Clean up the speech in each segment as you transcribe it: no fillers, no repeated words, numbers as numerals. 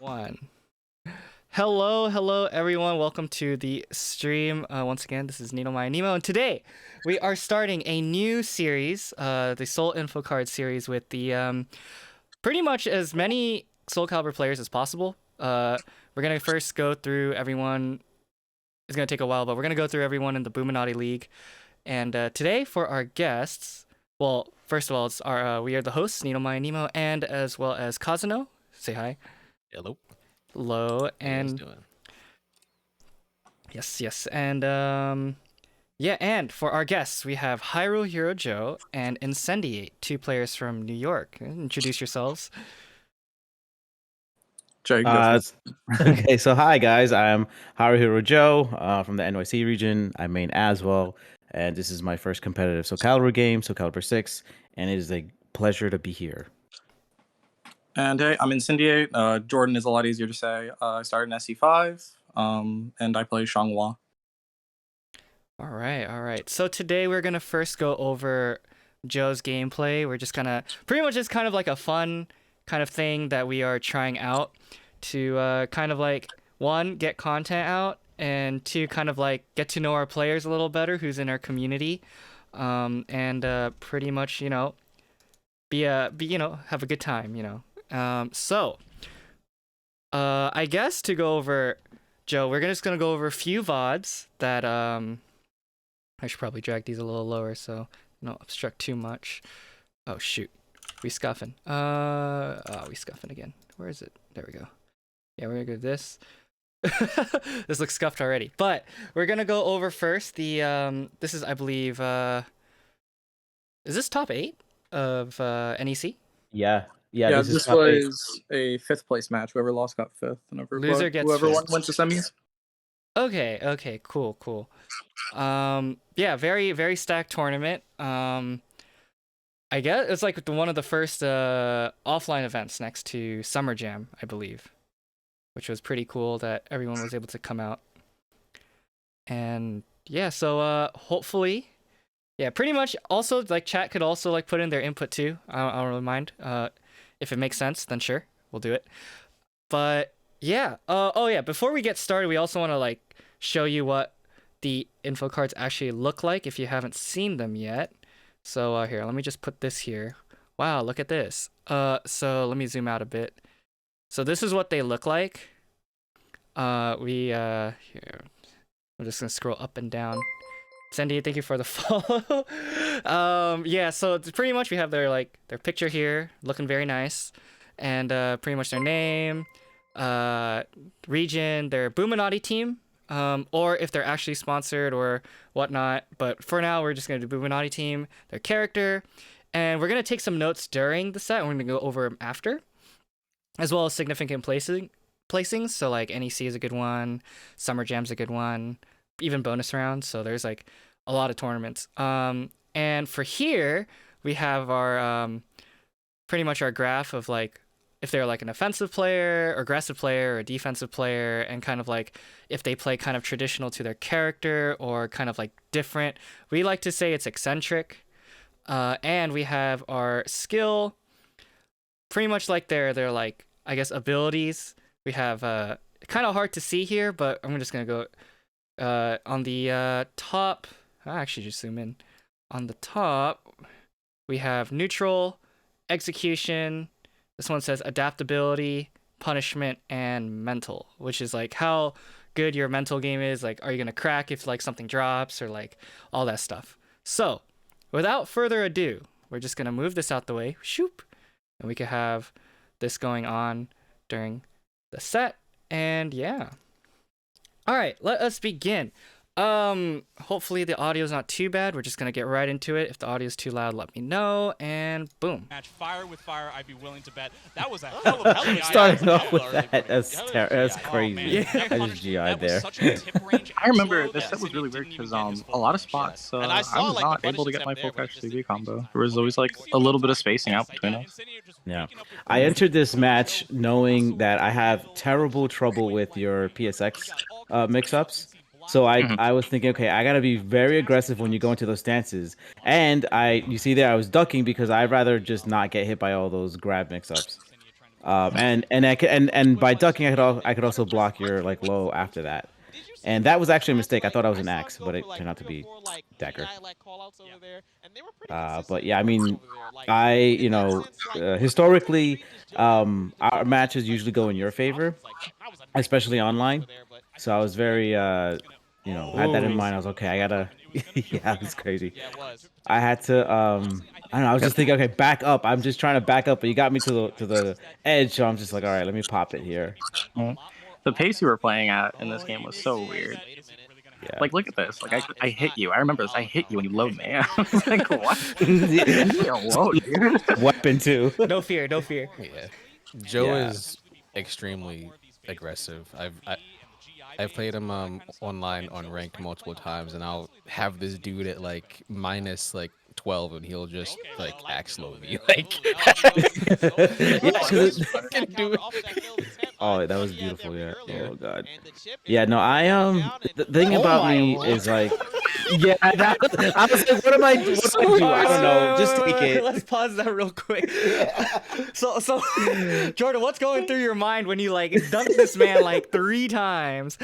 One. Hello everyone. Welcome to the stream. Once again, this is Ninomae Nimo, and today we are starting a new series, the Soul Info Card series, with the pretty much as many Soul Calibur players as possible. We're gonna first go through everyone. It's gonna take a while, but we're gonna go through everyone in the Buminati League. And today for our guests, well, first of all, it's our we are the hosts, Ninomae Nimo, and as well as Kazuno. Say hi. Hello. Hello, How you guys and doing? yes, and yeah, and for our guests, we have HyruleHeroJoe and Incendiate, two players from New York. Introduce yourselves. Joe, you can go first. Okay, so hi guys, I'm HyruleHeroJoe from the NYC region. I main as well, and this is my first competitive Soul Calibur game, Soul Calibur 6, and it is a pleasure to be here. And hey, I'm Incendiate. Jordan is a lot easier to say. I started in SC5, and I play Xianghua. All right. So today we're gonna first go over Joe's gameplay. We're just gonna pretty much just kind of like a fun kind of thing that we are trying out to kind of like one, get content out, and two, kind of like get to know our players a little better, who's in our community, and pretty much be have a good time, So I guess to go over, Joe, we're just gonna go over a few VODs that I should probably drag these a little lower so I don't obstruct too much. Oh shoot, we scuffing. We scuffing again. Where is it? There we go. Yeah, we're gonna go this. This looks scuffed already, but we're gonna go over first the this is, I believe, is this top 8 of NEC? Yeah, This was a 5th place match. Whoever lost got 5th, and Loser gets whoever fifth. went to semis. Okay, cool. Yeah, very stacked tournament. I guess it's like one of the first offline events next to Summer Jam, I believe, which was pretty cool that everyone was able to come out. And yeah, so hopefully, yeah, pretty much. Also, like, chat could also like put in their input too. I don't really mind. If it makes sense, then sure, we'll do it. But yeah, oh yeah, before we get started, we also want to like show you what the info cards actually look like if you haven't seen them yet. So here, let me just put this here. Wow, look at this. So let me zoom out a bit. So this is what they look like. Here, I'm just gonna scroll up and down. Sandy, thank you for the follow. Yeah, so it's pretty much we have their picture here, looking very nice, and pretty much their name, region, their Buminati team, or if they're actually sponsored or whatnot. But for now, we're just gonna do Buminati team, their character, and we're gonna take some notes during the set, and we're gonna go over them after, as well as significant placings. So like NEC is a good one, Summer Jam's a good one, even bonus rounds. So there's like a lot of tournaments. And for here we have our pretty much our graph of like if they're like an offensive player, aggressive player, or a defensive player, and kind of like if they play kind of traditional to their character or kind of like different. We like to say it's eccentric. And we have our skill, pretty much like their like, I guess, abilities. We have kind of hard to see here, but I'm just gonna go on the top. I actually just zoom in. On the top, we have neutral, execution. This one says adaptability, punishment, and mental, which is like how good your mental game is. Like, are you gonna crack if like something drops, or like all that stuff. So, without further ado, we're just gonna move this out the way. Shoop, and we can have this going on during the set. And yeah. All right, let us begin. Hopefully the audio is not too bad. We're just gonna get right into it. If the audio is too loud, let me know. And boom. Match fire with fire. I'd be willing to bet that was a hell of a Starting off with that, that's crazy. Yeah. I just GI'd there. I remember this set was really weird because a lot of spots I was not able to get my full crash CV combo. There was always like a little bit of spacing out between us. Yeah, I entered this match knowing that I have terrible trouble with your PSX mix-ups. So I was thinking, okay, I gotta be very aggressive when you go into those stances. And you see there, I was ducking because I'd rather just not get hit by all those grab mix-ups. And by ducking, I could also block your like low after that. And that was actually a mistake. I thought I was an axe, but it turned out to be dagger. But yeah, I mean, historically, our matches usually go in your favor, especially online. So I was very, had that in mind. I was okay. I gotta, yeah, it's crazy. I had to, I don't know. I was just thinking, okay, back up. I'm just trying to back up, but you got me to the edge, so I'm just like, all right, let me pop it here. The pace you were playing at in this game was so weird. Yeah. Like, look at this. Like, I hit you. I remember this. I hit you when you load me. I was like, what? Load, dude. Weapon too. No fear, no fear. Yeah, Joe is extremely aggressive. I've played him online on ranked multiple times, and I'll have this dude at like minus like 12, and he'll just like axe load me. Like, oh, that was beautiful. Yeah. Oh god. Yeah. No, the thing about me is like, yeah. I was like, what am I? What do I do? I don't know. Just take it. Let's pause that real quick. So, Jordan, what's going through your mind when you like dunked this man like 3 times?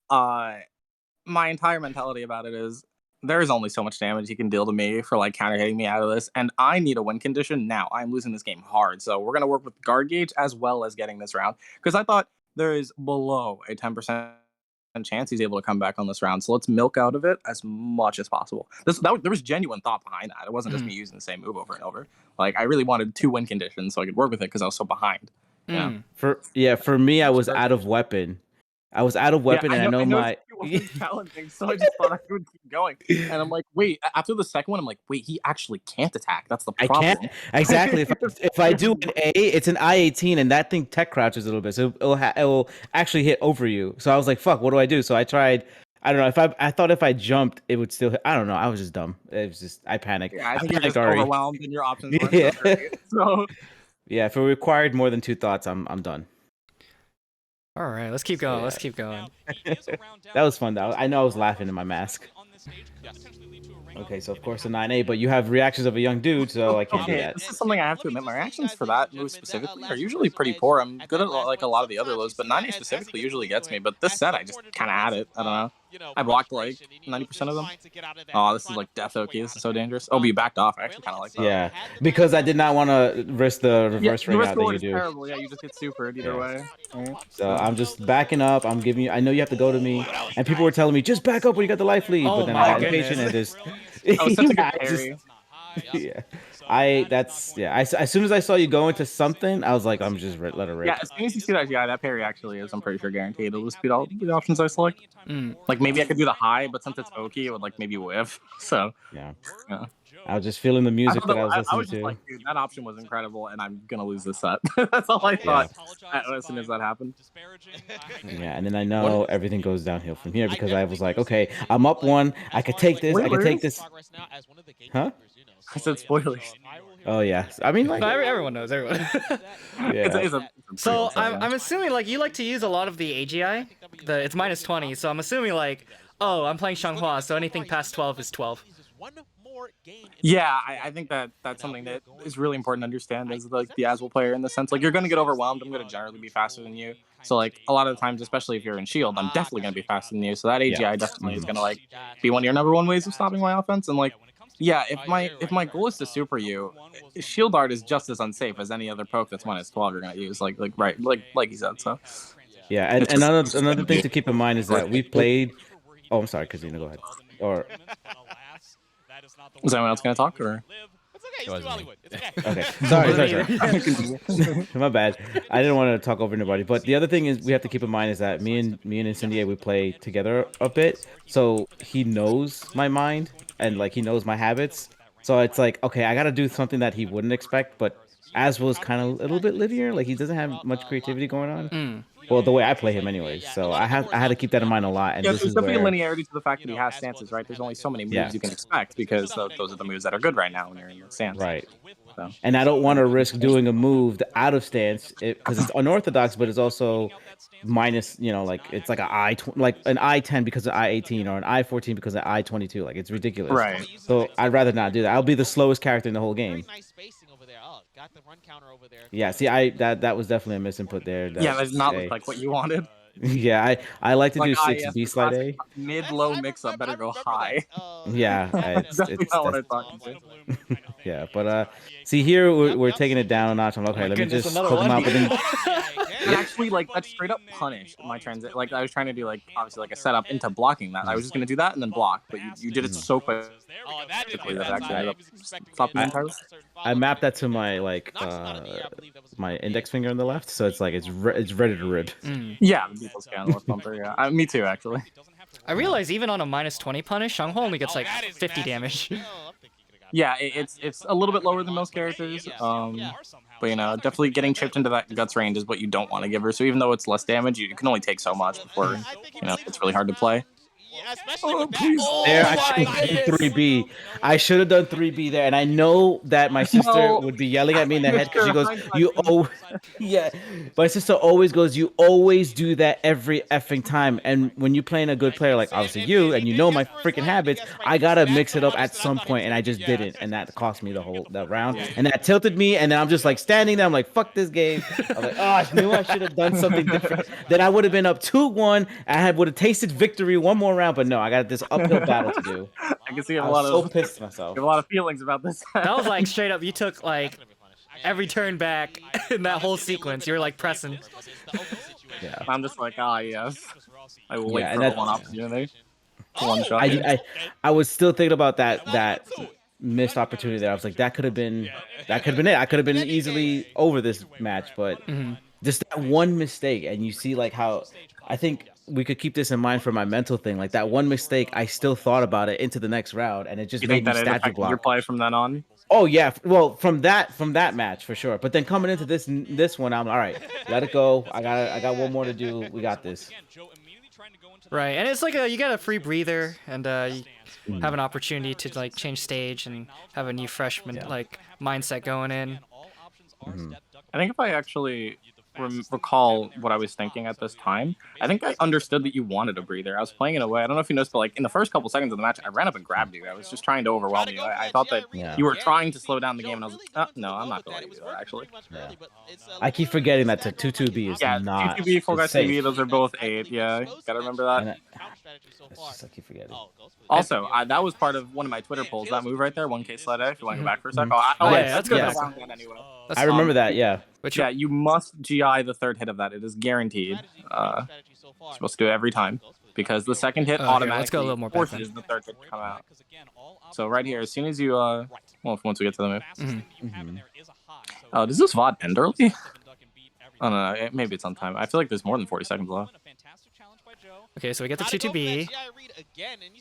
My entire mentality about it is there is only so much damage he can deal to me for like counter hitting me out of this, and I need a win condition now. I'm losing this game hard, so we're gonna work with guard gauge as well as getting this round because I thought there is below a 10% chance he's able to come back on this round. So let's milk out of it as much as possible. There was genuine thought behind that. It wasn't just me using the same move over and over. Like I really wanted 2 win conditions so I could work with it because I was so behind. Yeah. For me, I was out of weapon. And I know my challenging, so I just thought I would keep going. And I'm like, wait, after the second one, I'm like, wait, he actually can't attack. That's the problem. I can't. Exactly. If I do an A, it's an I-18, and that thing tech crouches a little bit, so it will actually hit over you. So I was like, fuck, what do I do? So I tried. I don't know. I thought if I jumped, it would still hit. I don't know. I was just dumb. It was just I panicked. Yeah, I think you're just overwhelmed and your options weren't yeah. so great. So yeah, if it required more than 2 thoughts, I'm done. All right, let's keep going. Let's keep going. That was fun though. I know I was laughing in my mask. Okay, so of course a 9A, but you have reactions of a young dude, so I can't do that. This is something I have to admit. My reactions for that move specifically are usually pretty poor. I'm good at like a lot of the other lows, but 9A specifically usually gets me. But this set, I just kind of had it. I don't know. I blocked like 90% of them. Oh, this is like death okay. This is so dangerous. Oh, but you backed off. I actually kind of like that. Yeah, because I did not want to risk the reverse ring out that you do. Terrible. Yeah, you just get supered either way. So I'm just backing up. I'm giving you. I know you have to go to me, and people were telling me just back up when you got the life lead, but then I got impatient and just. Oh, such a good parry. Yeah. As soon as I saw you go into something, I was like, I'm just let it rip. Yeah, as soon as you see that parry actually is, I'm pretty sure guaranteed. It'll just beat all the options I select. Like maybe I could do the high, but since it's Oki, it would like maybe whiff. So yeah. I was just feeling the music that I was listening to. Like, dude, that option was incredible, and I'm gonna lose this set. That's all I thought as soon as that happened. Yeah, and then I know everything goes downhill from here because I was like, okay, I'm up 1. I could take this. I could take this. Huh? I said spoilers. Oh yeah. I mean, like everyone knows. Everyone. Yeah. So I'm assuming like you like to use a lot of the AGI. It's minus 20, so I'm assuming like, oh, I'm playing Xianghua, so anything past 12 is 12. Yeah, I think that's something that is really important to understand as like the Aswell player in the sense like you're gonna get overwhelmed. I'm gonna generally be faster than you. So like a lot of the times, especially if you're in shield, I'm definitely gonna be faster than you. So that AGI definitely is gonna like be one of your #1 ways of stopping my offense. And like, yeah, if my goal is to super you, shield art is just as unsafe as any other poke that's minus 12 you're gonna use. Like you said. So yeah, and another thing to keep in mind is that we played. Oh, I'm sorry, Kazina, go ahead. Or is anyone else gonna talk or? Okay. Sorry. My bad. I didn't want to talk over anybody. But the other thing is we have to keep in mind is that me and Incendiate, we play together a bit. So he knows my mind and like he knows my habits. So it's like, okay, I gotta do something that he wouldn't expect, but Aswell is kind of a little bit linear. Like he doesn't have much creativity going on. Well, the way I play him anyways. So I had to keep that in mind a lot. And yeah, this there's is definitely where... linearity to the fact that he has stances, right? There's only so many moves you can expect because those are the moves that are good right now when you're in the stance. Right. So. And I don't want to risk doing a move out of stance because it's unorthodox, but it's also minus, like it's like an I-10 because of I-18 or an I-14 because of I-22. Like it's ridiculous. Right. So I'd rather not do that. I'll be the slowest character in the whole game. got the run counter over there. Yeah, see, that was definitely a misinput there. Yeah, that does not A. look like what you wanted. Yeah, I like to Like do 6B the slide classic A. mid-low mix-up better go high. Yeah, That's definitely not what I that's thought. yeah, but see here we're taking it down a notch. I'm like, okay, my let me goodness, just another poke him one. out, but then And actually, like, that straight up punished my transit. Like, I was trying to do, like, obviously, like, a setup into blocking that. I was just going to do that and then block, but you did it so quickly that it actually ended up stopping me entirely. I mapped that to my like my index finger on the left, so it's like it's ready to rip. Yeah, the people scan left bumper, yeah. Me too, actually. I realize even on a -20 punish, Xianghu only gets like 50 damage. Yeah, it's a little bit lower than most characters. But you know, definitely getting chipped into that guts range is what you don't want to give her. So even though it's less damage, you can only take so much before it's really hard to play. Oh, please. There, I should have done 3B. I should have done 3B there, and I know that my sister would be yelling at me in the head because she goes, "You oh, yeah." My sister always goes, "You always do that every effing time." And when you playing a good player like obviously you, and you know my freaking habits, I gotta mix it up at some point, and I just didn't, and that cost me the round, and that tilted me, and then I'm just like standing there, I'm like, "Fuck this game." I'm like, "Oh, I knew I should have done something different." Then I would have been up 2-1. I would have tasted victory one more round. But no, I got this uphill battle to do. I can see you have I a lot was of so pissed at myself. you have a lot of feelings about this. That was like straight up. You took like every turn back in that whole sequence. You were like pressing. Yeah. I'm just like, yes. I will Yeah, wait and for one opportunity. One shot. I was still thinking about that missed opportunity there. I was like, that could have been it. I could have been easily over this match, but just that one mistake, and you see like how I think we could keep this in mind for my mental thing. Like that one mistake, I still thought about it into the next round, and it just You made think me that it statue affected your block. play from then on? Oh yeah, well from that match for sure. But then coming into this one, I'm all right. Let it go. I got one more to do. We got this. Right, and it's like you got a free breather, and you have an opportunity to like change stage and have a new freshman like mindset going in. I think if I actually recall what I was thinking at this time, I think I understood that you wanted a breather. I was playing in a way, I don't know if you noticed, but like in the first couple seconds of the match, I ran up and grabbed you. I was just trying to overwhelm you. I thought that you were trying to slow down the game, and I was like, no, I'm not going to do that, actually. Yeah. I keep forgetting that 2-2B is not 2-2B, Full Guys safe. TV, those are both 8, yeah. Gotta remember that. I keep forgetting. Also, that was part of one of my Twitter polls. That move right there, 1K sled A, if you want to go back for a sec. That's good. Anyway. I remember that, yeah. Yeah, you must GI the third hit of that. It is guaranteed. You're supposed to do it every time because the second hit automatically forces the third hit to come out. So right here, as soon as you once we get to the move. Oh, does this VOD end early? Oh no, maybe it's on time. I feel like there's more than 40 seconds left. Okay, so we get the 2-2B.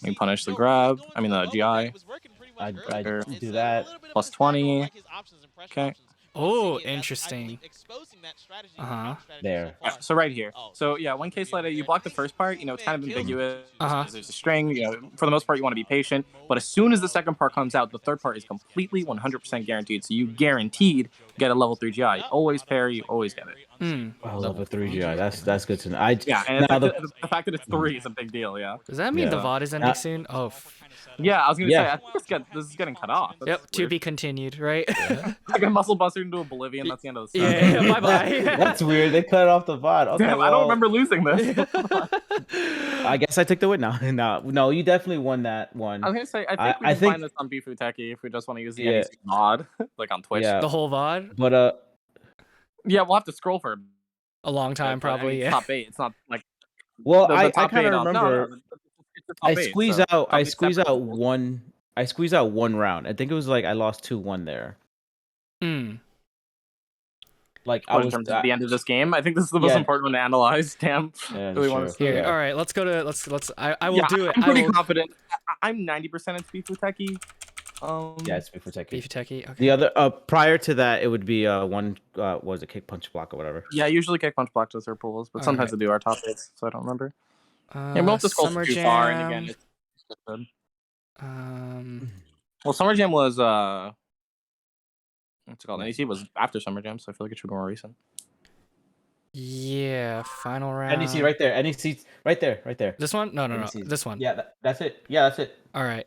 We punish the grab. I mean the GI. I do that. Plus 20. Okay. Oh, interesting. There. Yeah, so right here. So yeah, 1K slide A, you block the first part, it's kind of ambiguous. There's a string, for the most part you want to be patient, but as soon as the second part comes out, the third part is completely 100% guaranteed. So you guaranteed get a level 3 GI. Always parry, you always get it. Oh, level 3 GI. That's good to know. And the fact that it's 3 is a big deal, yeah. Does that mean the VOD is ending soon? Oh. Yeah, I was gonna say, I think this is getting cut off. That's yep, to be continued, right? Like a muscle buster into oblivion, that's the end of the Yeah, bye-bye. That's weird. They cut off the VOD. Okay, damn, I don't remember losing this. I guess I took the win. No, you definitely won that one. I was gonna say, I think we can find this on Bifuteki if we just want to use the NEC mod, like on Twitch. Yeah. The whole VOD? But yeah, we'll have to scroll for a long time, probably. Yeah. Top 8. It's not like. Well, the I top kind of 8 remember. I squeeze out one. I squeeze out one round. I think it was like I lost 2-1 there. Like I was in terms of the end of this game. I think this is the most important one to analyze. Damn. Yeah, really want to see it. All right, let's go to let's. I will do it. I'm pretty confident. I'm 90% it's Bifuteki. Yeah, it's Bifuteki. Okay. The other prior to that, it would be one. What was it, kick, punch, block, or whatever? Yeah, usually kick, punch, block does their pools, but sometimes they do our top hits, so I don't remember. Yeah, we won't just scroll too far, and again, it's good. Well, Summer Jam was what's it called? NEC was after Summer Jam, so I feel like it should be more recent. Yeah, final round. NEC right there. NEC right there. This one? No. This one. Yeah, that's it. Yeah, that's it. All right.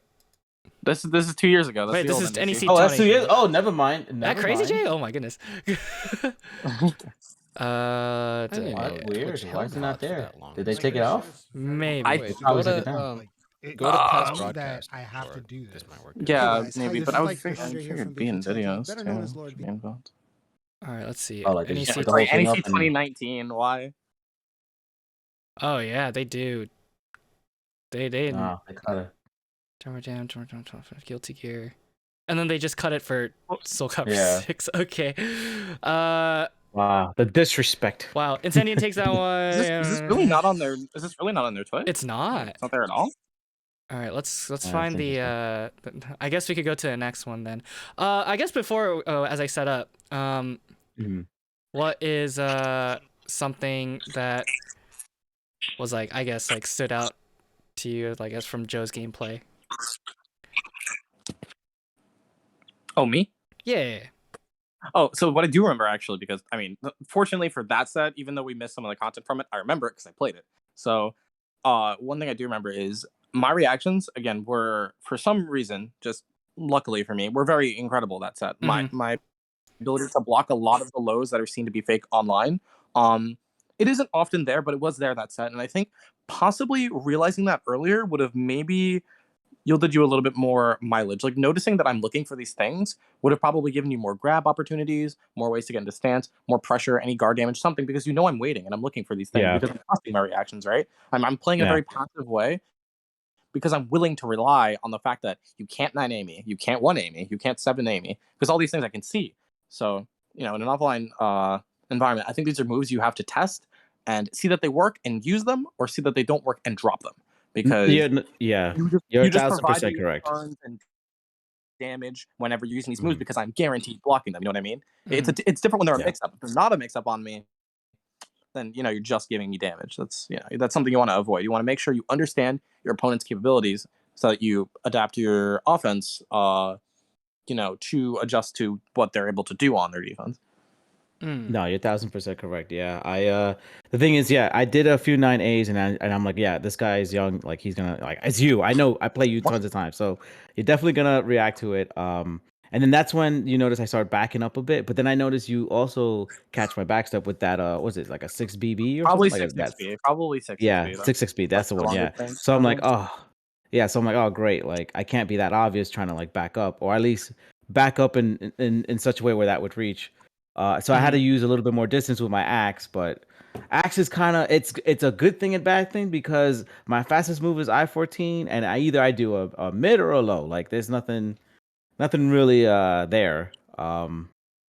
This is 2 years ago. That's Wait, the this old is NEC. NEC Oh, that's 2 20. years. Oh, never mind. That Never crazy, mind. Jay? Oh my goodness. I didn't Dang. know What? Weird. Twitch Why held is it not VOD for there? that long. Did they take it off? Maybe. I- Wait, Probably go took it to down. go to past Uh, broadcast. that I have or to do this this. might work. Yeah, Guys, maybe, this but is I like figured Andre here from be in VTUBER, videos better known as too. Lord B. Game votes. All right, let's see. Oh, like they just NEC. put the whole thing NEC up and 2019. Why? Oh yeah, they do. They nah, they cut it. Jam, Guilty Gear, and then they just cut it for Soul Calibur Yeah. 6. Okay. Wow, the disrespect. Wow. Incendiate takes that one. Is this really not on their? Is this really not on their Twitch? It's not. It's not there at all. All right, let's That's find the. I guess we could go to the next one then. I guess before, as I set up, Mhm. what is something that was like, I guess, like stood out to you, like, as from Joe's gameplay? Oh, me? Yeah. Oh, so what I do remember actually, because I mean, fortunately for that set, even though we missed some of the content from it, I remember it because I played it. So, one thing I do remember is my reactions again were for some reason, just luckily for me, were very incredible that set. My ability to block a lot of the lows that are seen to be fake online. It isn't often there, but it was there that set, and I think possibly realizing that earlier would have maybe yielded you a little bit more mileage. Like noticing that I'm looking for these things would have probably given you more grab opportunities, more ways to get into stance, more pressure, any guard damage, something, because you know I'm waiting and I'm looking for these things Yeah. because I'm trusting my reactions, right? I'm playing a Yeah. very passive way because I'm willing to rely on the fact that you can't 9A me, you can't 1A me, you can't 7A me, because all these things I can see. So, in an offline environment, I think these are moves you have to test and see that they work and use them, or see that they don't work and drop them. Because Yeah, you're you just 1000% provide me correct. turns and damage whenever you're using these moves because I'm guaranteed blocking them. You know what I mean? It's different when they're a Yeah. mix-up. If they're not a mix-up on me, then you're just giving me damage. That's that's something you want to avoid. You want to make sure you understand your opponent's capabilities so that you adapt your offense, to adjust to what they're able to do on their defense. No, you're 1000% correct. Yeah, the thing is, yeah, I did a few 9As and I'm like, yeah, this guy is young. Like he's gonna like as you. I know I play you tons of times, so you're definitely gonna react to it. And then that's when you notice I start backing up a bit. But then I notice you also catch my backstep with that. What was it like a 6BB or Probably something? 6-6B. Probably 6-6B. Yeah, 6B. That's the one. Yeah. So I'm like, so I'm like, oh, great. Like I can't be that obvious trying to like back up, or at least back up in such a way where that would reach. So I had to use a little bit more distance with my axe, but axe is kind of it's a good thing and bad thing because my fastest move is I-14, and I do a mid or a low. Like there's nothing really there.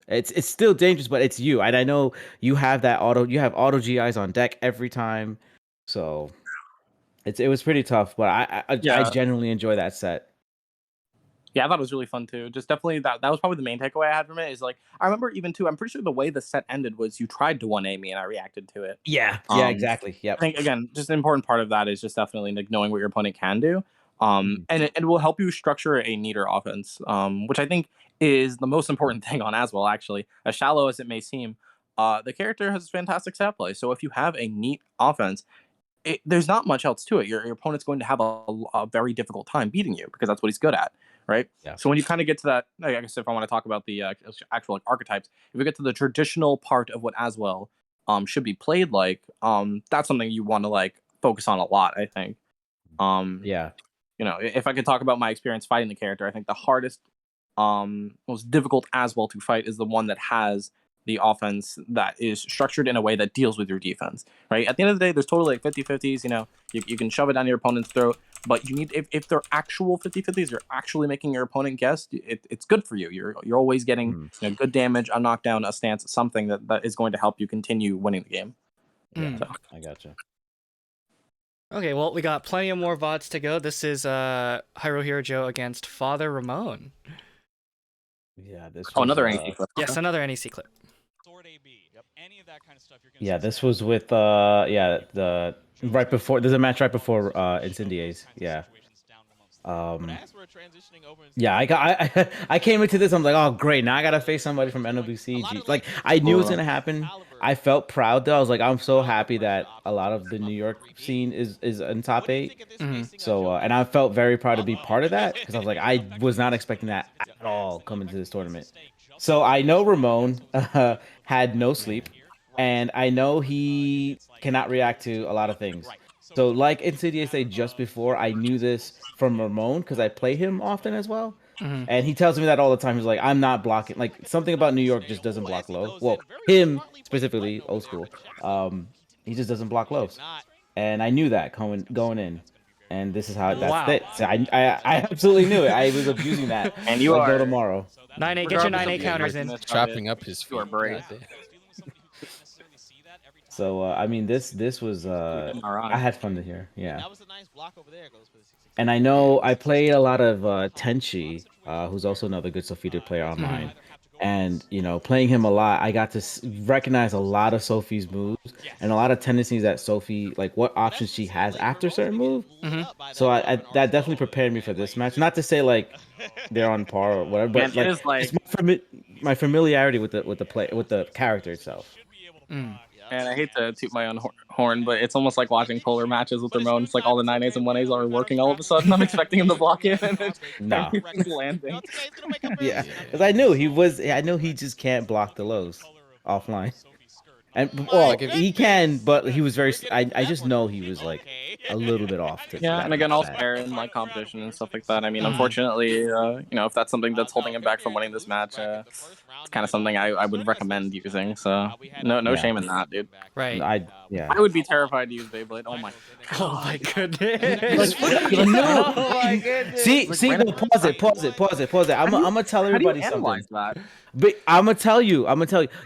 It's still dangerous, but it's you, and I know you have auto GIs on deck every time, so it was pretty tough. But I genuinely enjoy that set. Yeah, I thought it was really fun too. Just definitely that was probably the main takeaway I had from it. Is like I remember even too. I'm pretty sure the way the set ended was you tried to 1A me and I reacted to it. Yeah, exactly. Yep. I think again, just an important part of that is just definitely like knowing what your opponent can do. And it will help you structure a neater offense, which I think is the most important thing on as well. Actually, as shallow as it may seem, the character has fantastic stat play. So if you have a neat offense, there's not much else to it. Your opponent's going to have a very difficult time beating you because that's what he's good at, right? Yeah. So when you kind of get to that, I guess if I want to talk about the actual archetypes, if we get to the traditional part of what Aswell should be played like, that's something you want to like focus on a lot, I think. Yeah. If I could talk about my experience fighting the character, I think the hardest, most difficult Aswell to fight is the one that has the offense that is structured in a way that deals with your defense, right? At the end of the day, there's totally like 50-50s, you can shove it down your opponent's throat, but you need, if they're actual 50-50s, you're actually making your opponent guess, it's good for you. You're always getting good damage, a knockdown, a stance, something that is going to help you continue winning the game. Yeah, so. I gotcha. Okay, well, we got plenty of more VODs to go. This is HyruleHeroJoe against Father Ramon. Yeah, this was, another NEC clip. Yes, another NEC clip. Sword AB. Yep. Any of that kind of stuff you're gonna Yeah, this was with the right before. There's a match right before Incendiate. Yeah. Yeah, I came into this. I'm like, oh great, now I gotta face somebody from NWC. Like I knew it was gonna happen. I felt proud though. I was like, I'm so happy that a lot of the New York scene is in top 8. So and I felt very proud to be part of that because I was like, I was not expecting that at all coming to this tournament. So I know Ramon had no sleep, and I know he cannot react to a lot of things. So like Incendiate say just before, I knew this from Ramon because I play him often as well. And he tells me that all the time. He's like, I'm not blocking. Like something about New York just doesn't block low. Well, him specifically, old school. He just doesn't block lows. And I knew that going in. And this is how that's it. So I absolutely knew it. I was abusing that. And you like are no tomorrow. 9-8, get your 9-8 counters in. Chopping up his feet. You are brave. So I mean, this was I had fun to hear. Yeah. And I know I played a lot of Tenchi, who's also another good Sofita player online. And you know, playing him a lot, I got to recognize a lot of Sophie's moves and a lot of tendencies that Sophie, like what options she has after certain move. So I that definitely prepared me for this match. Not to say like they're on par or whatever, but Man, it is like it's my familiarity with the character itself. And I hate to toot my own horn, but it's almost like watching polar matches with Ramon. It's like all the 9As and 1As are working all of a sudden. I'm expecting him to block in and everything's landing. Yeah, because I knew he just can't block the lows offline. And well, he can, but he was very. I just know he was like a little bit off. And again, all fair in like competition and stuff like that. I mean, unfortunately, you know, if that's something that's holding him back from winning this match, it's kind of something I would recommend using. So no shame in that, dude. Right. I would be terrified to use Beyblade. Oh my. Oh my goodness. No. Oh my goodness. See, no, pause it. I'm gonna tell everybody something. That? But I'm gonna tell you.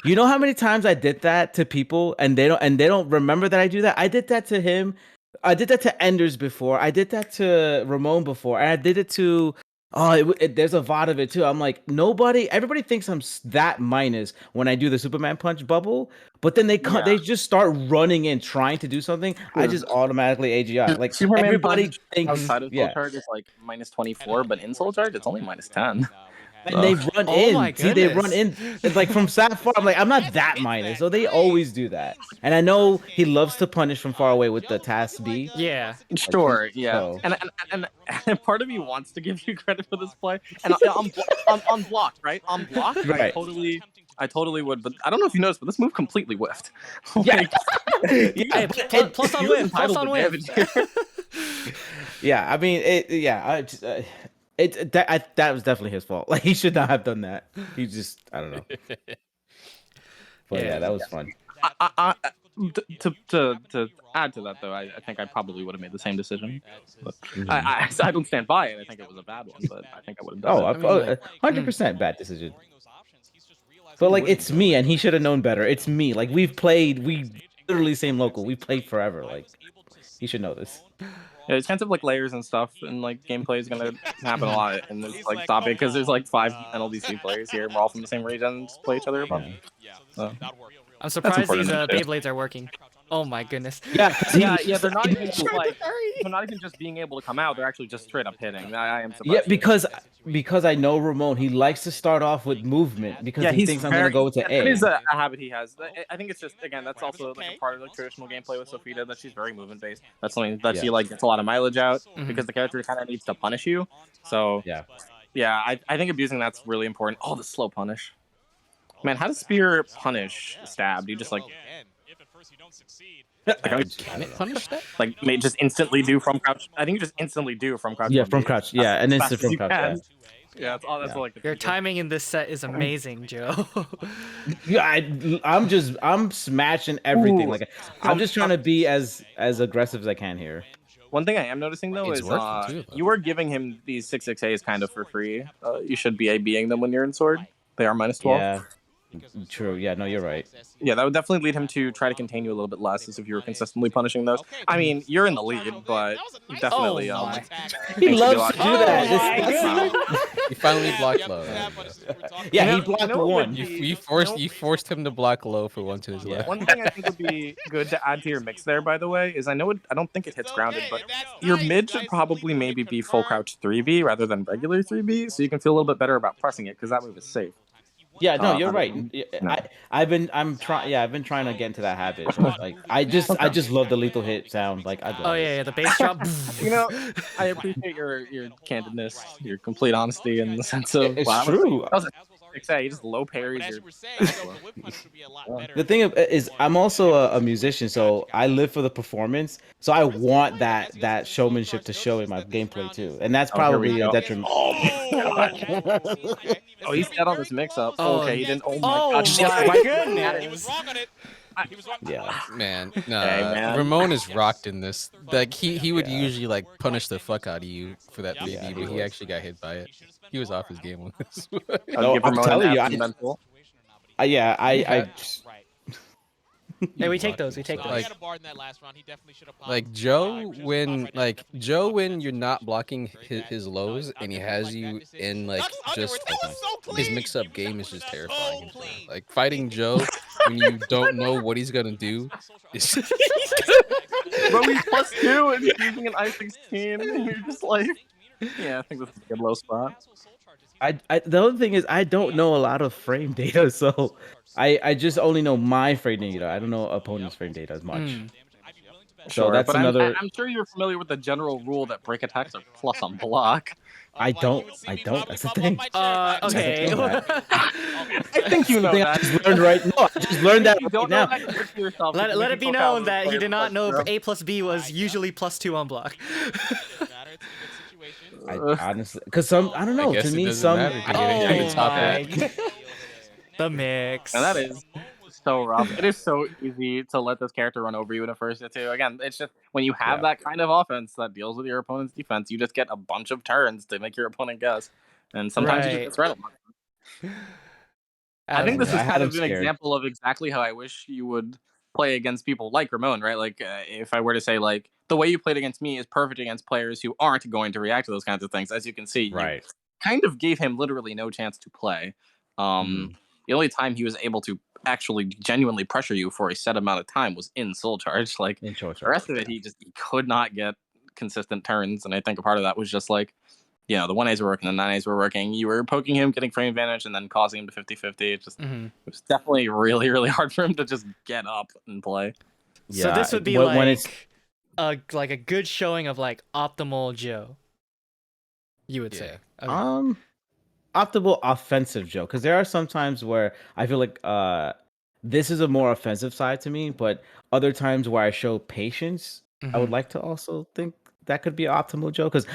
You know how many times I did that to people and they don't remember that I do that? I did that to him. I did that to Enders before. I did that to Ramon before. And I did it to there's a VOD of it too. I'm like, everybody thinks I'm that minus when I do the Superman punch bubble, but then they just start running in trying to do something. I just automatically AGI. Like Superman everybody thinks outside of Soul Charge is like minus 24, but in Soul Charge it's only minus 10. And they run in. My See, they goodness. run in. It's like from far. I'm like, I'm not that minus. So they always do that. And I know he loves to punish from far away with the task B. Yeah. Sure, yeah. So. And part of me wants to give you credit for this play. And on block, right? On block, Right. I totally would. But I don't know if you noticed, but this move completely whiffed. Yeah. Hey, plus on win. Plus on win. Yeah. I mean, that was definitely his fault. Like he should not have done that. He just, I don't know. But yeah, that was fun. To add to that, though, I think I probably would have made the same decision. But I don't stand by it. I think it was a bad one, but I think I would have done it. 100% bad decision. But like, it's me, and he should have known better. It's me. Like we literally same local. We played forever. Like he should know this. Yeah, it's kind of like layers and stuff, and like gameplay is gonna happen a lot in this like topic because there's like 5 NLDC players here. We're all from the same region, play each other above. So. I'm surprised these important. Beyblades are working. Oh my goodness. Yeah, they're not even they're not even just being able to come out. They're actually just straight up hitting. I am surprised. Yeah, because I know Ramon. He likes to start off with movement because he thinks I'm gonna go to A. That is a habit he has. I think it's just that's also like a part of the traditional gameplay with Sofita that she's very movement based. That's something that she like gets a lot of mileage out because the character kind of needs to punish you. So I think abusing that's really important. Oh, the slow punish. Man, how does Spear punish stab? Do you just like Can it punish that? like may just instantly do from crouch? I think you just instantly do from crouch. Yeah, from crouch. Yeah, and instant from crouch. Yeah, that's all. That's all. Like Your timing in this set is amazing, Joe. Yeah, I'm smashing everything. Like I'm just trying to be as aggressive as I can here. One thing I am noticing though It's is working, too, you are giving him these 6/6As kind of for free. You should be ABing them when you're in sword. They are minus 12. Yeah. True. Yeah. No, you're right. Yeah, that would definitely lead him to try to contain you a little bit less, as if you were consistently punishing those. I mean, you're in the lead, but definitely. He loves to do that. He finally blocked low. Yeah, he blocked one. You forced him to block low for one to his left. One thing I think would be good to add to your mix there, by the way, is I don't think it hits grounded, but your mid should probably maybe be full crouch 3B rather than regular 3B, so you can feel a little bit better about pressing it because that move is safe. Yeah, no, you're right. No. I've been trying to get into that habit. Of, like I just love the lethal hit sound. Like I love Oh it. yeah, the bass drop. You know, I appreciate your candidness, your complete honesty in the sense of It's wow, true. that was a 6A. You just low parries your. The thing is, I'm also a musician, so I live for the performance. So I want that showmanship to show in my gameplay too, and that's Oh, here we probably a go. detriment. Oh, he's dead on this mix-up. Oh, Okay, he didn't. Oh my oh god! Just my right goodness. He was wrong on it. He was wrong. Yeah. Man, Hey, man. Ramon is rocked in this. Like he would usually like punish the fuck out of you for that 3D, Yeah, but he actually got hit by it. He was off his game on this. I'll give I'm Ramon telling an you, F in mental. I Hey, we take those. We take Like- those. Like Joe when you're not blocking his lows and he has you in like just his mix-up game is just terrifying. Like fighting Joe when you don't know what he's gonna do. Bro, he's +2 and he's using an I-16. And you're just like, yeah, I think this is a good low spot. the other thing is I don't know a lot of frame data, so I just only know my frame data. I don't know opponent's frame data as much. So Sure, that's but another. I'm sure you're familiar with the general rule that break attacks are plus on block. I don't. That's the thing. Okay. I think you know I that. just learned right. No, I just learned that If you right don't know now. that, give it to yourself. Let it be known that he did not know Bro. A plus B was usually +2 on block. I honestly, because I don't know. I guess To it me, doesn't matter. Oh You can top my. that. The mix. And that is so rough. It is so easy to let this character run over you in a first hit too. Again, it's just when you have that kind of offense that deals with your opponent's defense, you just get a bunch of turns to make your opponent guess. And sometimes you just get right. I think this is I had kind him of an scared. example of exactly how I wish you would play against people like Ramon, right? Like, if I were to say, like, the way you played against me is perfect against players who aren't going to react to those kinds of things. As you can see, you kind of gave him literally no chance to play. The only time he was able to actually genuinely pressure you for a set amount of time was in Soul Charge. Like, the rest of it, he could not get consistent turns. And I think a part of that was just like, you know, the 1As were working, the 9As were working. You were poking him, getting frame advantage, and then causing him to 50-50. It just it was definitely really, really hard for him to just get up and play. So this would be when it's like a good showing of like optimal Joe. You would say. Okay. optimal offensive Joe, because there are some times where I feel like this is a more offensive side to me, but other times where I show patience, I would like to also think that could be optimal Joe, because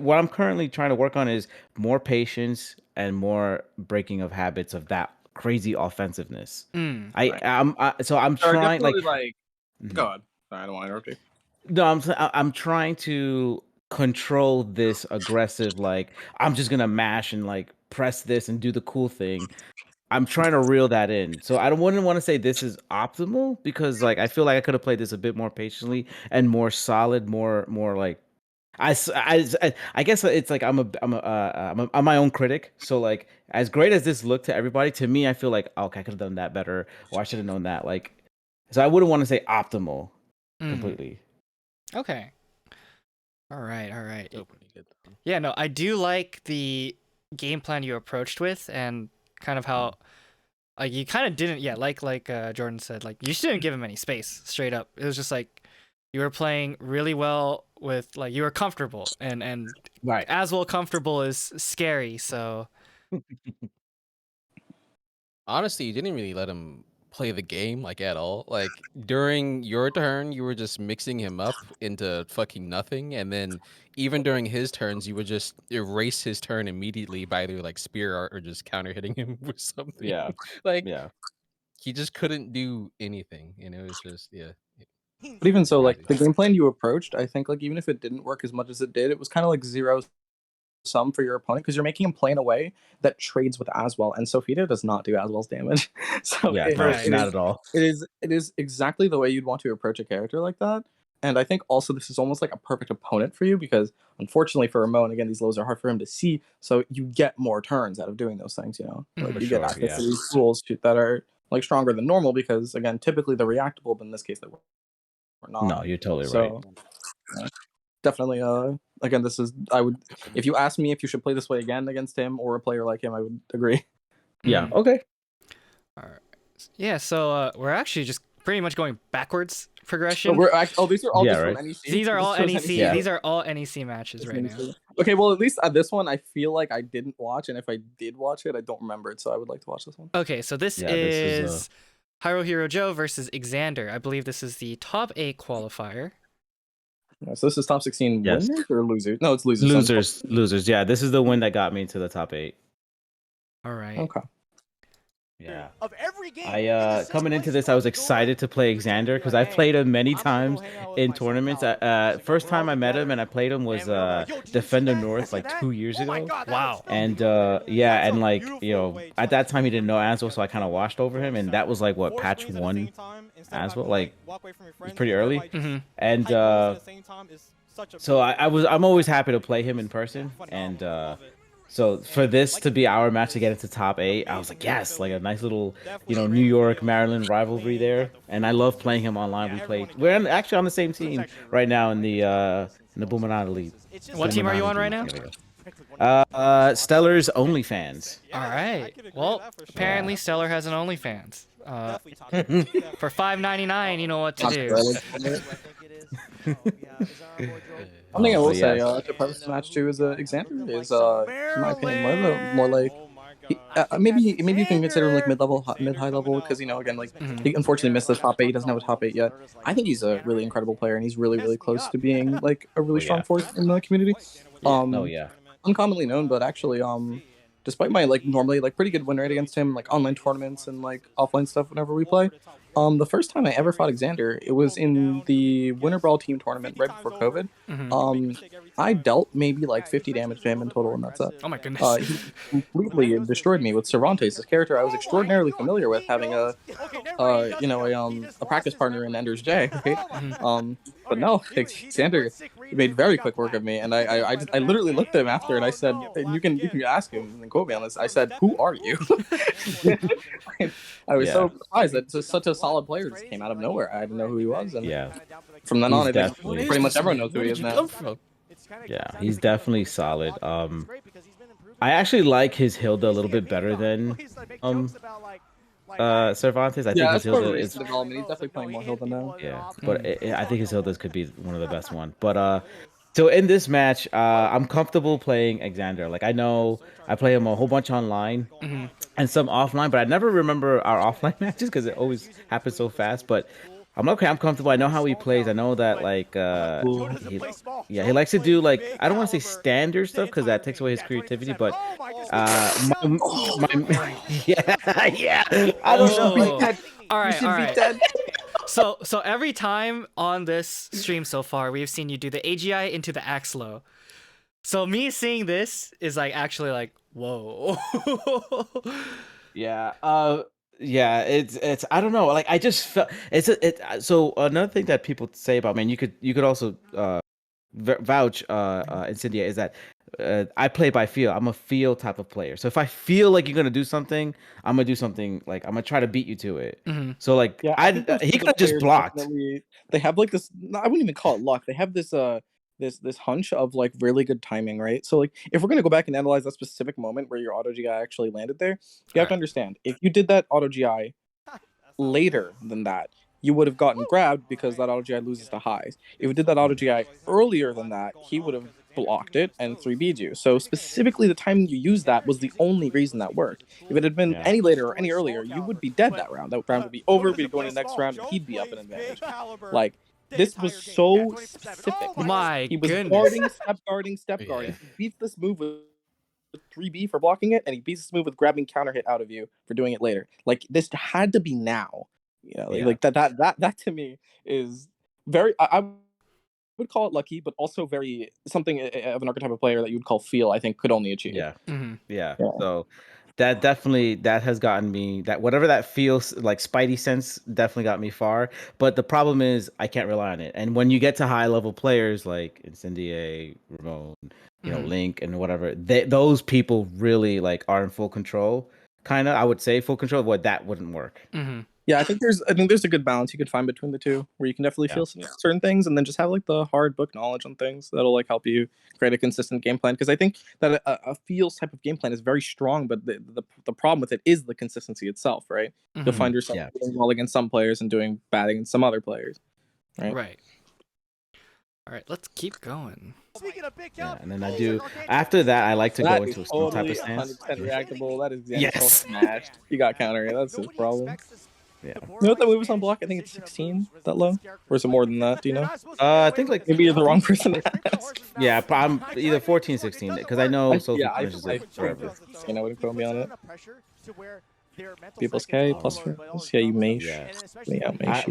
what I'm currently trying to work on is more patience and more breaking of habits of that crazy offensiveness. I'm trying like go ahead. Sorry, I don't want to interrupt you. No, I'm trying to control this aggressive, like I'm just gonna mash and like press this and do the cool thing. I'm trying to reel that in. So wouldn't want to say this is optimal, because like I feel like I could have played this a bit more patiently and more solid, more like I guess it's like I'm my own critic. So like as great as this looked to everybody, to me I feel like okay, I could have done that better, or I should have known that. Like, so I wouldn't want to say optimal completely. Okay. All right. Yeah, no, I do like the game plan you approached with, and kind of how like you kind of didn't like Jordan said, like you shouldn't give him any space, straight up. It was just like you were playing really well with, like, you were comfortable, and as well comfortable is scary, so Honestly, you didn't really let him play the game like at all. Like during your turn, you were just mixing him up into fucking nothing, and then even during his turns, you would just erase his turn immediately by either like spear art or just counter hitting him with something. He just couldn't do anything, and it was just But even so, like the game plan you approached, I think like even if it didn't work as much as it did, it was kind of like zero sum for your opponent, because you're making him play in a way that trades with Aswell, and Sophia does not do Aswell's damage. So not at all. It is exactly the way you'd want to approach a character like that. And I think also this is almost like a perfect opponent for you, because unfortunately for Ramon, again, these lows are hard for him to see, so you get more turns out of doing those things, you know? Like you get access to these tools that are like stronger than normal, because again, typically they're reactable, but in this case they were not. No, you're totally right. Definitely again, if you ask me if you should play this way again against him or a player like him, I would agree. Yeah. Okay. All right. Yeah. So we're actually just pretty much going backwards So progression. we're actually, these are all Yeah, just right. from NEC. These are This all shows NEC. Yeah. These are all NEC matches right now. Okay, well, at least this one I feel like I didn't watch, and if I did watch it, I don't remember it, so I would like to watch this one. Okay, so this Yeah, this is, is HyruleHeroJoe versus Xander. I believe this is the top 8 qualifier. Yeah, so this is top 16 Yes. winners or losers? No, it's losers. Losers. Yeah, this is the win that got me into the top 8. All right. Okay. Yeah. Of every game I coming into this, I was excited to play Xander because I played him many times in tournaments. First time I met him and I played him was Defender North like 2 years ago. Wow. And yeah, and like at that time he didn't know Aswell, so I kind of washed over him, and that was like what patch 1 Aswell, like it's pretty early. Mm-hmm. And so I'm always happy to play him in person, and so for this to be our match to get into top 8, I was like, yes, like a nice little, New York Maryland rivalry there. And I love playing him online. We're actually on the same team right now in the Boomerang Elite. What team are you on right now? Stellar's OnlyFans. All right. Well, apparently Stellar has an OnlyFans. For $5.99, you know what to do. One thing I will Yes. say, to preface the match too is Xander is, in my opinion, more like maybe you can consider him like mid-high level because again like he unfortunately missed the top 8. He doesn't have a top 8 yet. I think he's a really incredible player and he's really close to being like a really strong force in the community. Uncommonly known, but actually despite my like normally like pretty good win rate against him like online tournaments and like offline stuff whenever we play. The first time I ever fought Xander, it was in the Winter Brawl team tournament right before COVID. I dealt maybe like 50 damage to him in total in that set. Oh my goodness. He completely destroyed me with Cervantes, this character I was extraordinarily familiar with, having a practice partner in Ender's J. Right? But no, Xander made very quick work of me, and I literally looked at him after, and I said, and you can ask him and quote me on this. I said, "Who are you?" I was so surprised that such a solid player just came out of nowhere. I didn't know who he was, and from then on, I think pretty much everyone knows who he is now. Yeah, he's definitely solid. I actually like his Hilda a little bit better than Cervantes. I think his Hilda is development. He's definitely playing more Hilda now. Yeah, but I think his Hildas could be one of the best one. But so in this match, I'm comfortable playing Xander. Like I know I play him a whole bunch online and some offline, but I never remember our offline matches because it always happens so fast. But I'm okay. I'm comfortable. I know how he plays. I know that like he likes to do like I don't want to say standard stuff because that takes away his creativity. But yeah. I don't know. All right. So every time on this stream so far, we've seen you do the AGI into the axe low. So me seeing this is like actually like whoa. Yeah. Yeah. It's I don't know. Like I just felt so another thing that people say about me, and you could also vouch Incendiate, is that I play by feel. I'm a feel type of player. So if I feel like you're gonna do something, I'm gonna do something. Like I'm gonna try to beat you to it. So like he could have just blocked. They have like this. I wouldn't even call it luck. They have this this hunch of like really good timing, right? So like if we're gonna go back and analyze that specific moment where your auto GI actually landed there, you have to understand if you did that auto GI later than that, you would have gotten grabbed because that auto GI loses to highs. If you did that auto GI earlier than that, he would have blocked it and 3B'd you. So specifically the time you used that was the only reason that worked. If it had been any later or any earlier, you would be dead that round. That round would be over, we'd go into the next round, and he'd be up an advantage. Like, this was so specific. He was guarding, step guarding. He beats this move with 3B for blocking it, and he beats this move with grabbing counter hit out of you for doing it later. Like, this had to be now. Like that to me is very. I would call it lucky, but also very something of an archetype of player that you would call feel. I think could only achieve. Yeah. So that has gotten me that whatever that feels like spidey sense definitely got me far. But the problem is I can't rely on it. And when you get to high level players like Incendiate, Ramon, Link, and whatever, those people really like are in full control. Kind of, I would say full control of what that wouldn't work. Yeah, I think there's a good balance you could find between the two, where you can definitely feel certain things, and then just have like the hard book knowledge on things that'll like help you create a consistent game plan. Because I think that a feels type of game plan is very strong, but the problem with it is the consistency itself, right? You'll find yourself doing well against some players and doing bad against some other players, right? Right. All right, let's keep going. Yeah, and then I do after that. I like to go into a small type of stance. 100% reactable. That is Yes. smashed. You got counter. That's his problem. Yeah. You know what that move was on block? I think it's 16 that low, or is it more than that? Do you know? I think like Maybe you're the wrong person to ask. yeah, I'm either 14, 16 because I know Sophie I finishes it forever. you know, wouldn't quote me on it. B plus K plus yeah, you may. Yeah.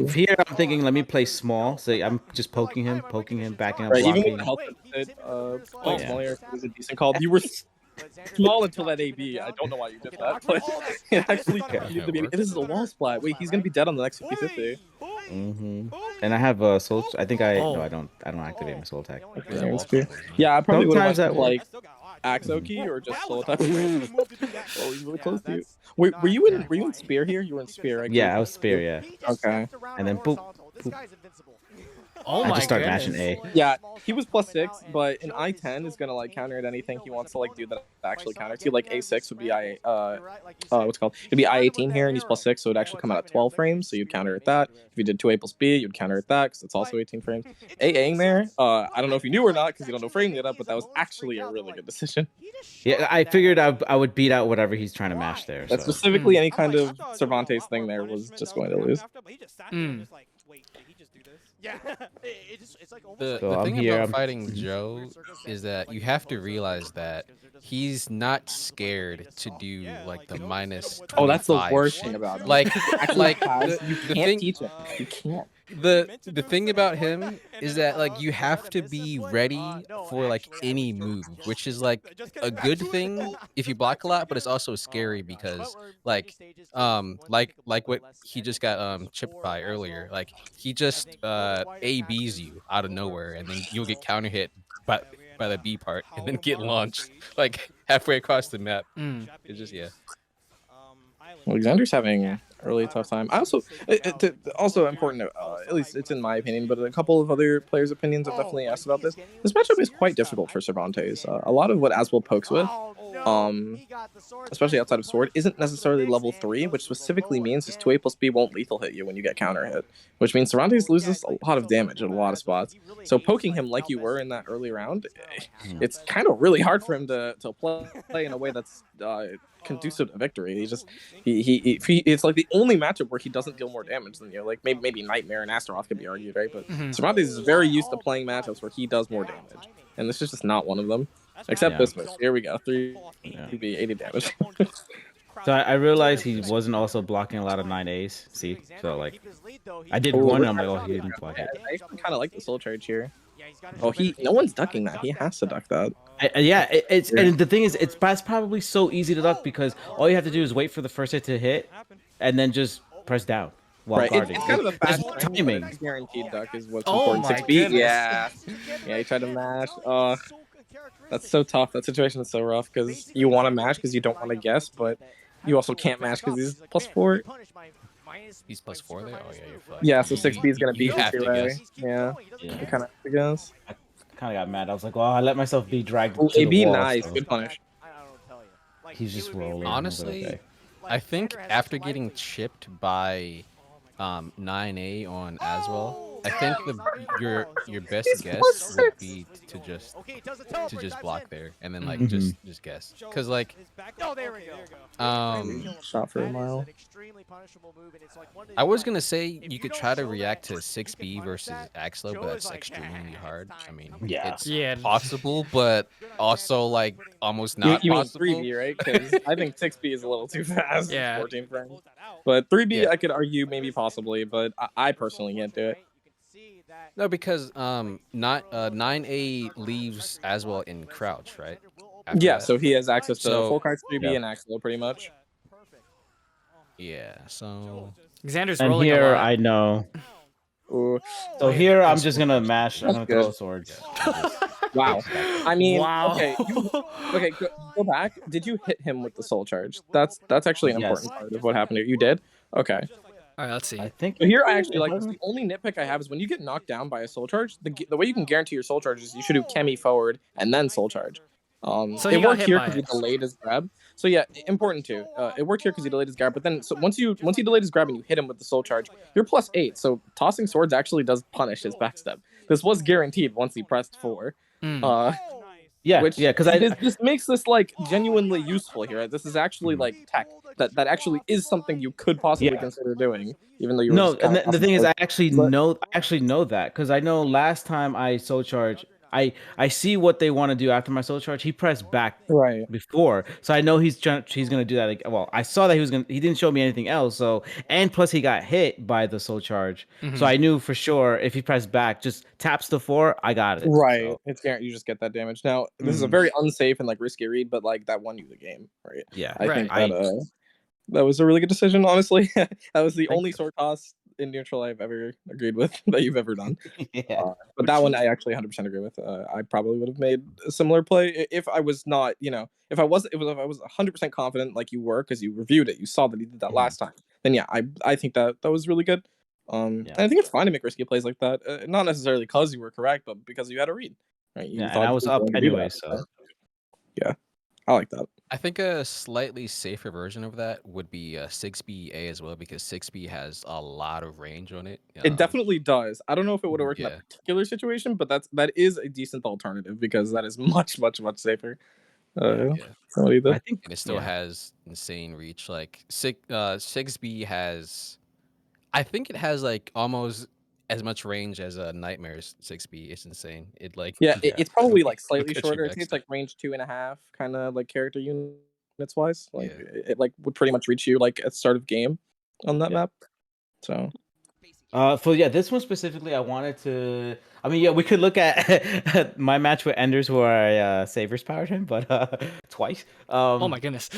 Here, I'm thinking, let me play small. So I'm just poking him, backing up, right, even blocking. with the help playing small here was a decent call. You were small until that AB. I don't know why you did that, but it actually needed to be. This is a wall splat. Wait, he's gonna be dead on the next 50-50. And I have a soul. I think no, I don't activate my soul attack. Yeah, I probably would have Sometimes like Axoki or just soul attack. Oh, he's really close to you. Wait, were you in spear here? You were in spear, right? Yeah, I was spear. Yeah. Okay. And then boop. Oh I my just start goodness. mashing A. Yeah, he was +6, but in I-10 is gonna like counter at anything he wants to like do that actually counters. He like A6 would be what's it called? It'd be I-18 here, and he's +6, so it'd actually come out at 12 frames. So you'd counter at that. If you did 2A plus B, you'd counter at that because it's also 18 frames. AAing there, I don't know if you knew or not because you don't know frame data, but that was actually a really good decision. Yeah, I figured I would beat out whatever he's trying to mash there. But So. specifically, any kind of Cervantes thing there was just going to lose. Yeah, The So I'm thing here, about I'm- fighting Joe is that you have to realize that he's not scared to do like the minus 25 Oh, that's the worst shit. thing about him. Like You the can't thing teach him. You can't. the thing about him is that like you have to be ready for like any move, which is like a good thing if you block a lot, but it's also scary because like what he just got chipped by earlier. Like he just ABs you out of nowhere, and then you'll get counter hit by the B part, and then get launched like halfway across the map. It's just Alexander's having a really tough time. I also, also important, at least it's in my opinion, but a couple of other players' opinions have definitely asked about this. This matchup is quite difficult for Cervantes. A lot of what Aswell pokes with, especially outside of Sword, isn't necessarily level 3, which specifically means his 2A plus B won't lethal hit you when you get counter hit, which means Cervantes loses a lot of damage in a lot of spots. So poking him like you were in that early round, it's kind of really hard for him to play in a way that's conducive to victory. It's like the only matchup where he doesn't deal more damage than you. Like maybe Nightmare and Astaroth could be argued, right? But Cervantes is very used to playing matchups where he does more damage, and this is just not one of them. Except this match. Here we go. 3B 80 damage. So I realized he wasn't also blocking a lot of 9As. See, so like I did one, and I'm like, oh, he didn't block it. I kind of like the soul charge here. Oh, no one's ducking that. He has to duck that. And the thing is, that's probably so easy to duck because all you have to do is wait for the first hit to hit, and then just press down while guarding. It's kind of a fast timing. Guaranteed duck is what's Oh important. my 6 beat. goodness. Yeah, he tried to mash. That's so tough. That situation is so rough because you want to mash because you don't want to guess, but you also can't mash because he's +4. He's +4 there. Oh yeah, you're fucked. Yeah, so 6B is gonna beat have to you, right? guess. Yeah, you kind of have to guess. I kind of got mad. I was like, well, I let myself be dragged. Oh, to the AB, wall, nice, so good punish. He's just rolling. Honestly, I think after getting chipped by 9A on Aswell, I think your best guess would be to just block there and then like just guess, because like Shot for a mile. I was gonna say you could try to react to 6B versus Axlo, but that's extremely hard. I mean, it's possible, but also like almost not you mean possible. 3B, right? Because I think 6B is a little too fast. Yeah. 14 frames. But 3B, I could argue maybe possibly, but I personally can't do it. No, because 9A leaves Aswell in crouch, right? After Yeah, that. so he has access to So- full cards 3B and Axlo pretty much. Yeah, so Xander's And rolling a here lot. I know. Ooh. So here I'm just gonna mash. I'm gonna That's throw good. swords. Wow. I mean, Wow. okay, go back. Did you hit him with the soul charge? That's actually an Yes. important part of what happened here. You did? Okay. All right, let's see. I think But here I actually like this. The only nitpick I have is when you get knocked down by a soul charge, the way you can guarantee your soul charge is you should do Kemi forward and then soul charge. So It he got worked hit here by because he it. delayed his grab. So yeah, important too. It worked here because he delayed his grab, but then so once he delayed his grab and you hit him with the soul charge, you're +8. So tossing swords actually does punish his backstep. This was guaranteed once he pressed 4. yeah, Which because this makes this like genuinely useful here. This is actually like tech that actually is something you could possibly consider doing, even though you were no, just kind and of the thing is, I But- actually know that because I know last time I soul charge, I see what they want to do after my soul charge. He pressed back right. before, so I know he's gonna do that. Like, well, I saw that he didn't show me anything else. So, and plus he got hit by the soul charge, so I knew for sure if he pressed back, just taps the 4, I got it. Right. So, It's guaranteed you just get that damage. Now, this is a very unsafe and like risky read, but like that won you the game, right? yeah, I think Right. that that was a really good decision, honestly. That was the Thank only sword toss in neutral I've ever agreed with that you've ever done. yeah. But that one I actually 100% agree with. I probably would have made a similar play if I was not, if I was 100% confident like you were because you reviewed it, you saw that he did that last time. Then yeah, I think that was really good. And I think it's fine to make risky plays like that, not necessarily because you were correct, but because you had a read, right? You Yeah, and thought I he was was up going to do anyway, that. so Yeah, I like that. I think a slightly safer version of that would be 6BA as well, because 6B has a lot of range on it. It definitely does. I don't know if it would have worked in yeah. that particular situation, but that is a decent alternative because that is much safer. Yeah. What do you think? I think And it still has insane reach. Like 6B has, I think it has like almost as much range as a Nightmare's 6B. It's insane. It like Yeah, it's probably like it'll slightly get you shorter. I think it's backstab. like range 2.5, kind of like character units wise. Like Yeah. it like would pretty much reach you like at start of game on that map. So yeah, this one specifically, I wanted to. I mean, yeah, we could look at my match with Enders where I Savers powered him, but twice. Oh my goodness.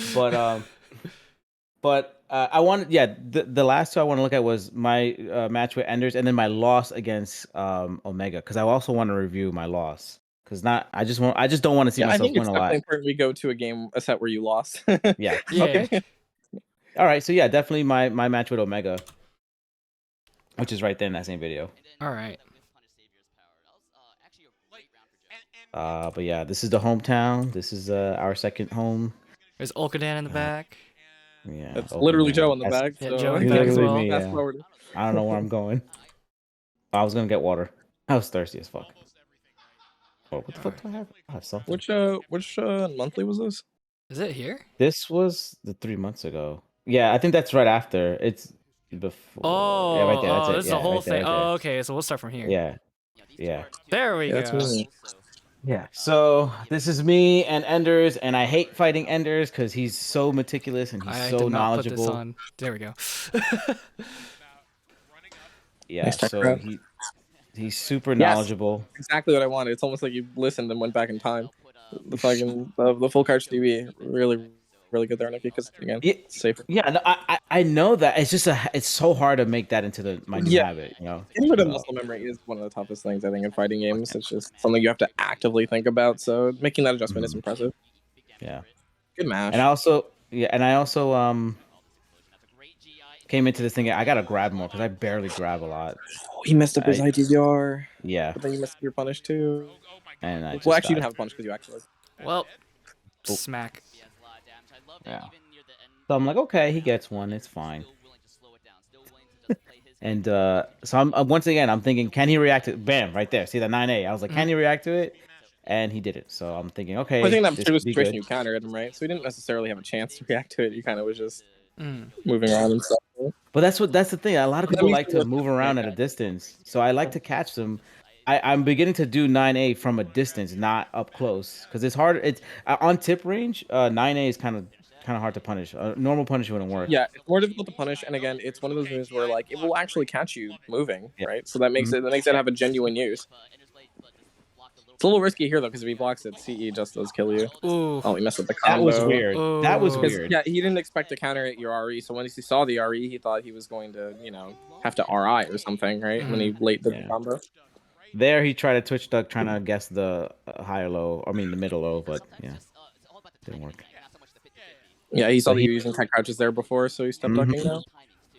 But I wanted, yeah, the last two I want to look at was my match with Enders and then my loss against Omega, because I also want to review my loss. Because I just don't want to see yeah, I myself think it's win a lot. definitely important we go to a set where you lost. Yeah. Yeah. Okay. All right. So yeah, definitely my match with Omega, which is right there in that same video. All right. But yeah, this is the hometown. This is our second home. There's Olkadan in the back. Yeah, That's okay, literally man. Joe in the That's back. Yeah, So Joe in the back as literally well. me. fast Yeah. forward. I don't know where I'm going. I was gonna get water. I was thirsty as fuck. Oh, what the fuck do I have? I have something. Which monthly was this? Is it here? This was the 3 months ago. Yeah, I think that's right after. It's before. Oh, yeah, right there. That's it. this is Yeah, the whole right there, thing. right there. Oh, okay. So we'll start from here. Yeah, yeah, There we That's go. me. yeah. So this is me and Enders, and I hate fighting Enders because he's so meticulous and he's I so did not put knowledgeable. this on. There we go. Yeah, Nice tech so grab. he's super Yes. knowledgeable. Exactly what I wanted. It's almost like you listened and went back in time. The fucking the full cartridge TV really good there, Nicky, because again, Yeah, it's safer. yeah. No, I know that it's just it's so hard to make that into my new habit. You know, Getting rid of So, muscle memory is one of the toughest things I think in fighting games. It's just something you have to actively think about. So making that adjustment is impressive. yeah. Good match. And I also came into this thing. I gotta grab more because I barely grab a lot. He messed up his I- ITVR, Yeah, but then you messed up your punish too. and I just Well, actually, you died. didn't have a punish because you actually. Well, Oh. smack. Yeah. So I'm like, okay, he gets one. It's fine. And so I'm once again I'm thinking, can he react to bam right there? See the 9A? I was like, can he react to it? And he did it. So I'm thinking, okay, I think in that this particular could be situation good. you countered him, right? So he didn't necessarily have a chance to react to it. He kind of was just Mm. moving around and stuff. But that's the thing. A lot of That people means like it to was- move around at a distance. So I like to catch them. I'm beginning to do 9A from a distance, not up close, because it's hard. It's on tip range. 9A is kind of hard to punish. Normal punish wouldn't work. Yeah, it's more difficult to punish, and again, it's one of those moves where like it will actually catch you moving, Yeah. right? So that makes it have a genuine use. It's a little risky here though, because if he blocks it, CE just does kill you. Ooh. Oh, he messed up the That combo. was weird. That was Oh. Because weird. yeah, he didn't expect to counter at your RE, so when he saw the RE, he thought he was going to, have to RI or something, right? When he late did the Yeah. combo. There he tried to twitch duck, trying to guess the higher low. I mean the middle low, but yeah, didn't work. Yeah, he saw So that he- you were using tech crouches there before, so he stepped ducking now.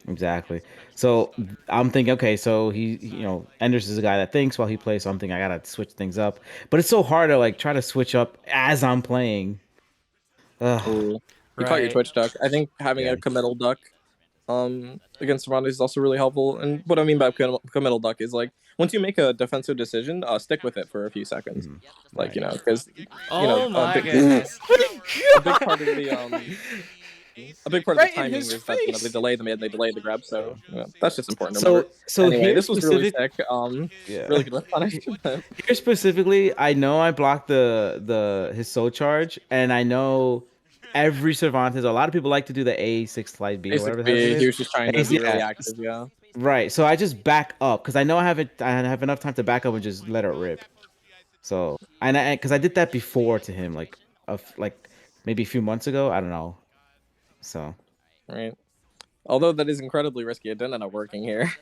Exactly. So I'm thinking, okay, so Enders is a guy that thinks while he plays, so I'm thinking I gotta switch things up. But it's so hard to like try to switch up as I'm playing. Ugh. Ooh. You caught your Right. Twitch duck. I think having Yeah. a committal duck against Cervantes is also really helpful. And what I mean by committal duck is like once you make a defensive decision, stick with it for a few seconds. Mhm. Like, Right. because Oh my goodness. a big part of the a big part of the Right in timing his is that they face. delay the mid, they delay the grab, so that's just important to remember. So Anyway, here this was really specific, sick. yeah. Really good with punish. Here specifically, I know I blocked his soul charge, and I know every Cervantes. A lot of people like to do the A6 slide B or whatever the heck it A6B, he is. was just trying to be really Yeah, active, yeah. right. So I just back up because I know I have enough time to back up and just let it rip. So because I did that before to him, like maybe a few months ago. I don't know. So Right. Although that is incredibly risky, it didn't end up working here.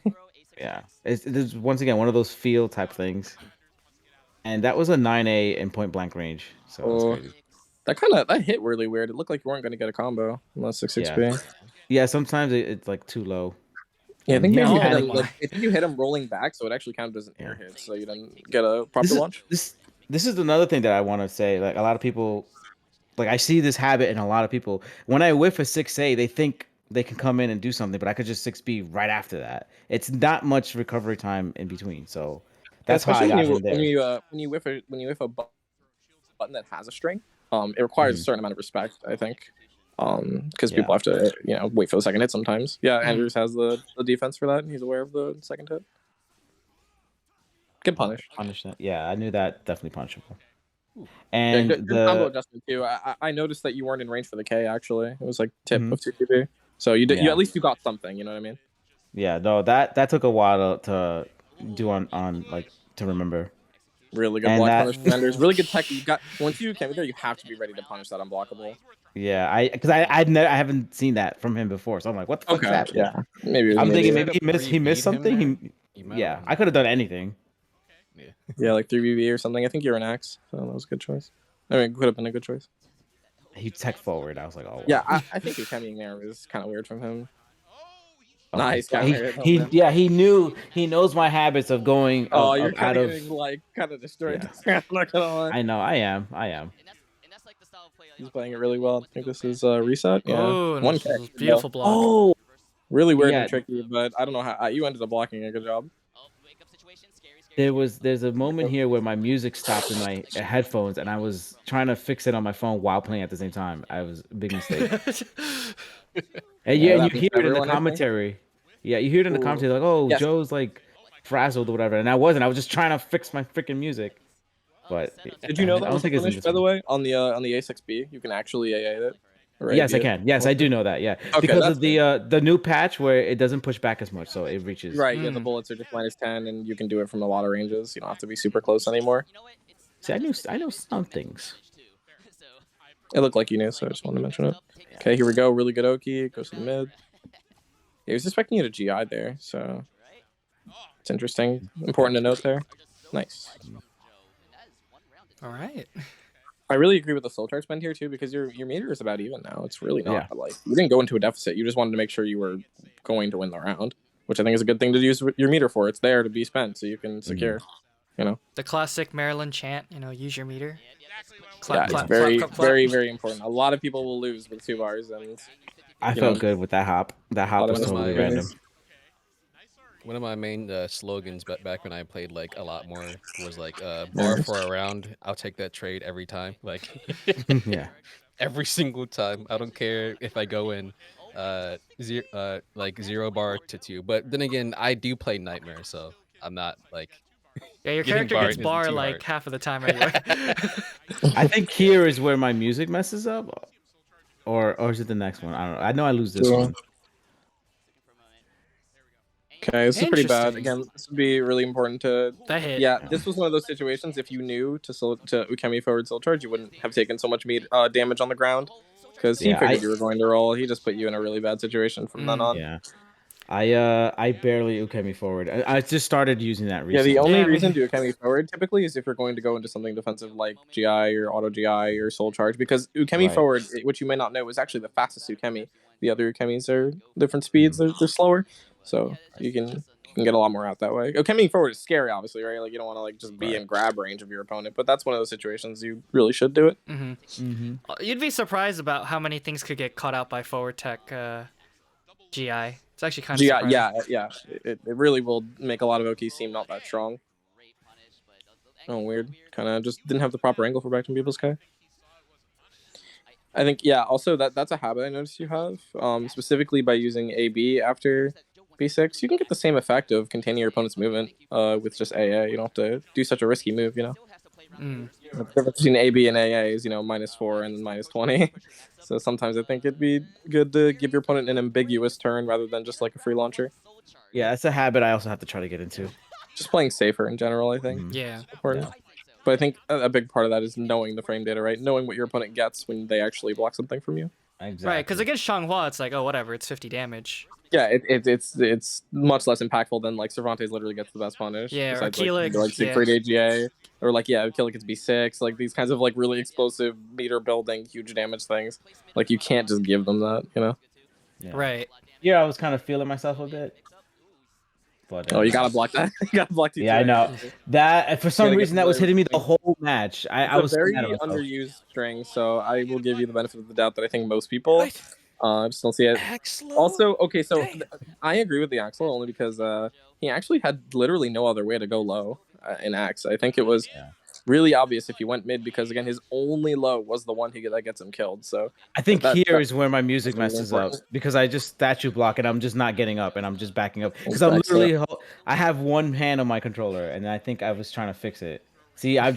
yeah, it's once again one of those feel type things, and that was a 9A in point blank range. So that's Oh, crazy. that hit really weird. It looked like you weren't gonna get a combo unless 6-6B. Yeah, yeah. Sometimes it's like too low. Yeah, I And think he maybe was you hit Oh him. panicking. my. I think you hit him rolling back, so it actually counted as an air Yeah. hit, so you didn't get a proper This is launch. this is another thing that I want to say. Like a lot of people, like I see this habit in a lot of people. When I whiff a 6A, they think they can come in and do something, but I could just 6B right after that. It's not much recovery time in between. So Yeah, that's how I especially when got you him there. when you whiff a button that has a string, it requires a Mhm. certain amount of respect, I think. Because Yeah. people have to, wait for the second hit sometimes. Yeah, Mhm. Andrews has the defense for that, and he's aware of the second hit. Good Okay. punish. Punish that. Yeah, I knew that definitely punishable. Ooh. Yeah, And good combo the adjustment too. I noticed that you weren't in range for the K actually. It was like tip Mhm. of 2TP. So you Yeah. at least you got something. You know what I mean? Yeah, no, that took a while to do on like to remember. Really good And block that punish from Anders. Really good tech. You got once you came there, you have to be ready to punish that unblockable. yeah, I haven't seen that from him before, so I'm like, what the fuck is Okay, happening? yeah. Maybe it was I'm an If you thinking idiot. could maybe have he missed 3B'd him something. there, you might Yeah, have. I could have done anything. Yeah. Yeah, like 3BB or something. I think you're an X, so that was a good choice. I mean, could have been a good choice. He tech forward. I was like, oh Yeah, wow. I think his coming there was kind of weird from him. Okay. Nice Well, counter hit on he him. yeah he knows my habits of going Oh, of you're kind out of of getting like kind of destroyed. yeah. I'm not gonna lie. I know I am. He's playing it really well. I think this is reset. Yeah, Oh, 1K. Good to go. beautiful block. Oh Really weird and yeah, tricky, but I don't know how you ended up blocking a good job. there's a moment here where my music stopped in my headphones and I was trying to fix it on my phone while playing at the same time. I was a big mistake. And Yeah, yeah, that and you happens hear to it in the everyone, I think. commentary. Yeah, you hear it in the Ooh. commentary like, "Oh, Yes. Joe's like frazzled or whatever," and I wasn't. I was just trying to fix my freaking music. But Did you know that I don't was a think it's in punish, this by the one. way, on the A6B? You can actually AA it or Yes, AB I it. can. Yes, I do know that. Yeah, Okay, because that's of good. the new patch where it doesn't push back as much, so it reaches. Right, yeah, the bullets are just -10, and you can do it from a lot of ranges. You don't have to be super close anymore. See, I know some things. It looked like you knew, so I just wanted to mention it. Okay, here we go. Really good Oki. Goes to the mid. He was expecting you to GI there, so it's interesting. Important to note there. Nice. All right. I really agree with the soul charge spend here too, because your meter is about even now. It's really not Yeah. like you didn't go into a deficit. You just wanted to make sure you were going to win the round, which I think is a good thing to use your meter for. It's there to be spent so you can secure. You know. The classic Maryland chant, use your meter. Yeah, Clap, it's clap, very, clap, clap, clap. very, very important. A lot of people will lose with 2 bars, and I you know, felt good with that hop. That a hop lot of was One of totally my random. one of my main slogans back when I played like a lot more was like bar for a round. I'll take that trade every time. Like Yeah. every single time. I don't care if I go in like 0 bar to 2. But then again, I do play Nightmare, so I'm not like Yeah, your getting character gets isn't bar too like hard. half of the time anyway. I think here is where my music messes up, or is it the next one? I don't know. I know I lose this one. Okay, this is pretty bad. Interesting. Again, this would be really important to. That hit. Yeah, this was one of those situations. If you knew to Ukemi forward soul charge, you wouldn't have taken so much damage on the ground, because he Yeah, figured you were going to roll. He just put you in a really bad situation from then on. Yeah. I barely ukemi forward. I just started using that Yeah, recently. the only Yeah, I reason mean- to Ukemi forward typically is if you're going to go into something defensive like GI or auto GI or soul charge, because Ukemi Right. forward, which you may not know, is actually the fastest Ukemi. The other Ukemis are different speeds; they're slower, so you can get a lot more out that way. Ukemi forward is scary, obviously, right? Like you don't want to like just be Right. in grab range of your opponent, but that's one of those situations you really should do it. You'd be surprised about how many things could get caught out by forward tech GI. It's actually kind of GI, surprising. yeah, it really will make a lot of OKs seem not that strong. Oh, weird. Kind of just didn't have the proper angle for back to people's K. I think, yeah, also that's a habit I noticed you have, specifically by using AB after B6. You can get the same effect of containing your opponent's movement with just AA. You don't have to do such a risky move, you know? The difference between AB and AA is, -4 and then -20. So sometimes I think it'd be good to give your opponent an ambiguous turn rather than just like a free launcher. Yeah, that's a habit I also have to try to get into. Just playing safer in general, I think. Yeah. Important. But I think a big part of that is knowing the frame data, right? Knowing what your opponent gets when they actually block something from you. Exactly. Right, because against Xianghua, it's like, oh, whatever, it's 50 damage. Yeah, it's much less impactful than like Cervantes literally gets the best punish. Yeah, or besides, like Keelik, Siegfried AGA, or like Keelik gets B6, like these kinds of like really explosive meter building, huge damage things. Like you can't just give them that, you know? Yeah. Right. Yeah, I was kind of feeling myself a bit. But Oh, you gotta block that. You gotta block T2. yeah, I know that for some gotta get reason that the was hitting me the thing. whole match. I It's was a very mad at myself. underused string, so I will give you the benefit of the doubt that I think most people just don't see it. Also, okay, so I agree with the Axel only because he actually had literally no other way to go low in Axe. I think it was really obvious if he went mid because again his only low was the one that gets him killed. So I think that- here is where my music that's really messes up important. because I just statue block and I'm just not getting up and I'm just backing up because That's I'm literally excellent. I have one hand on my controller and I think I was trying to fix it. See, I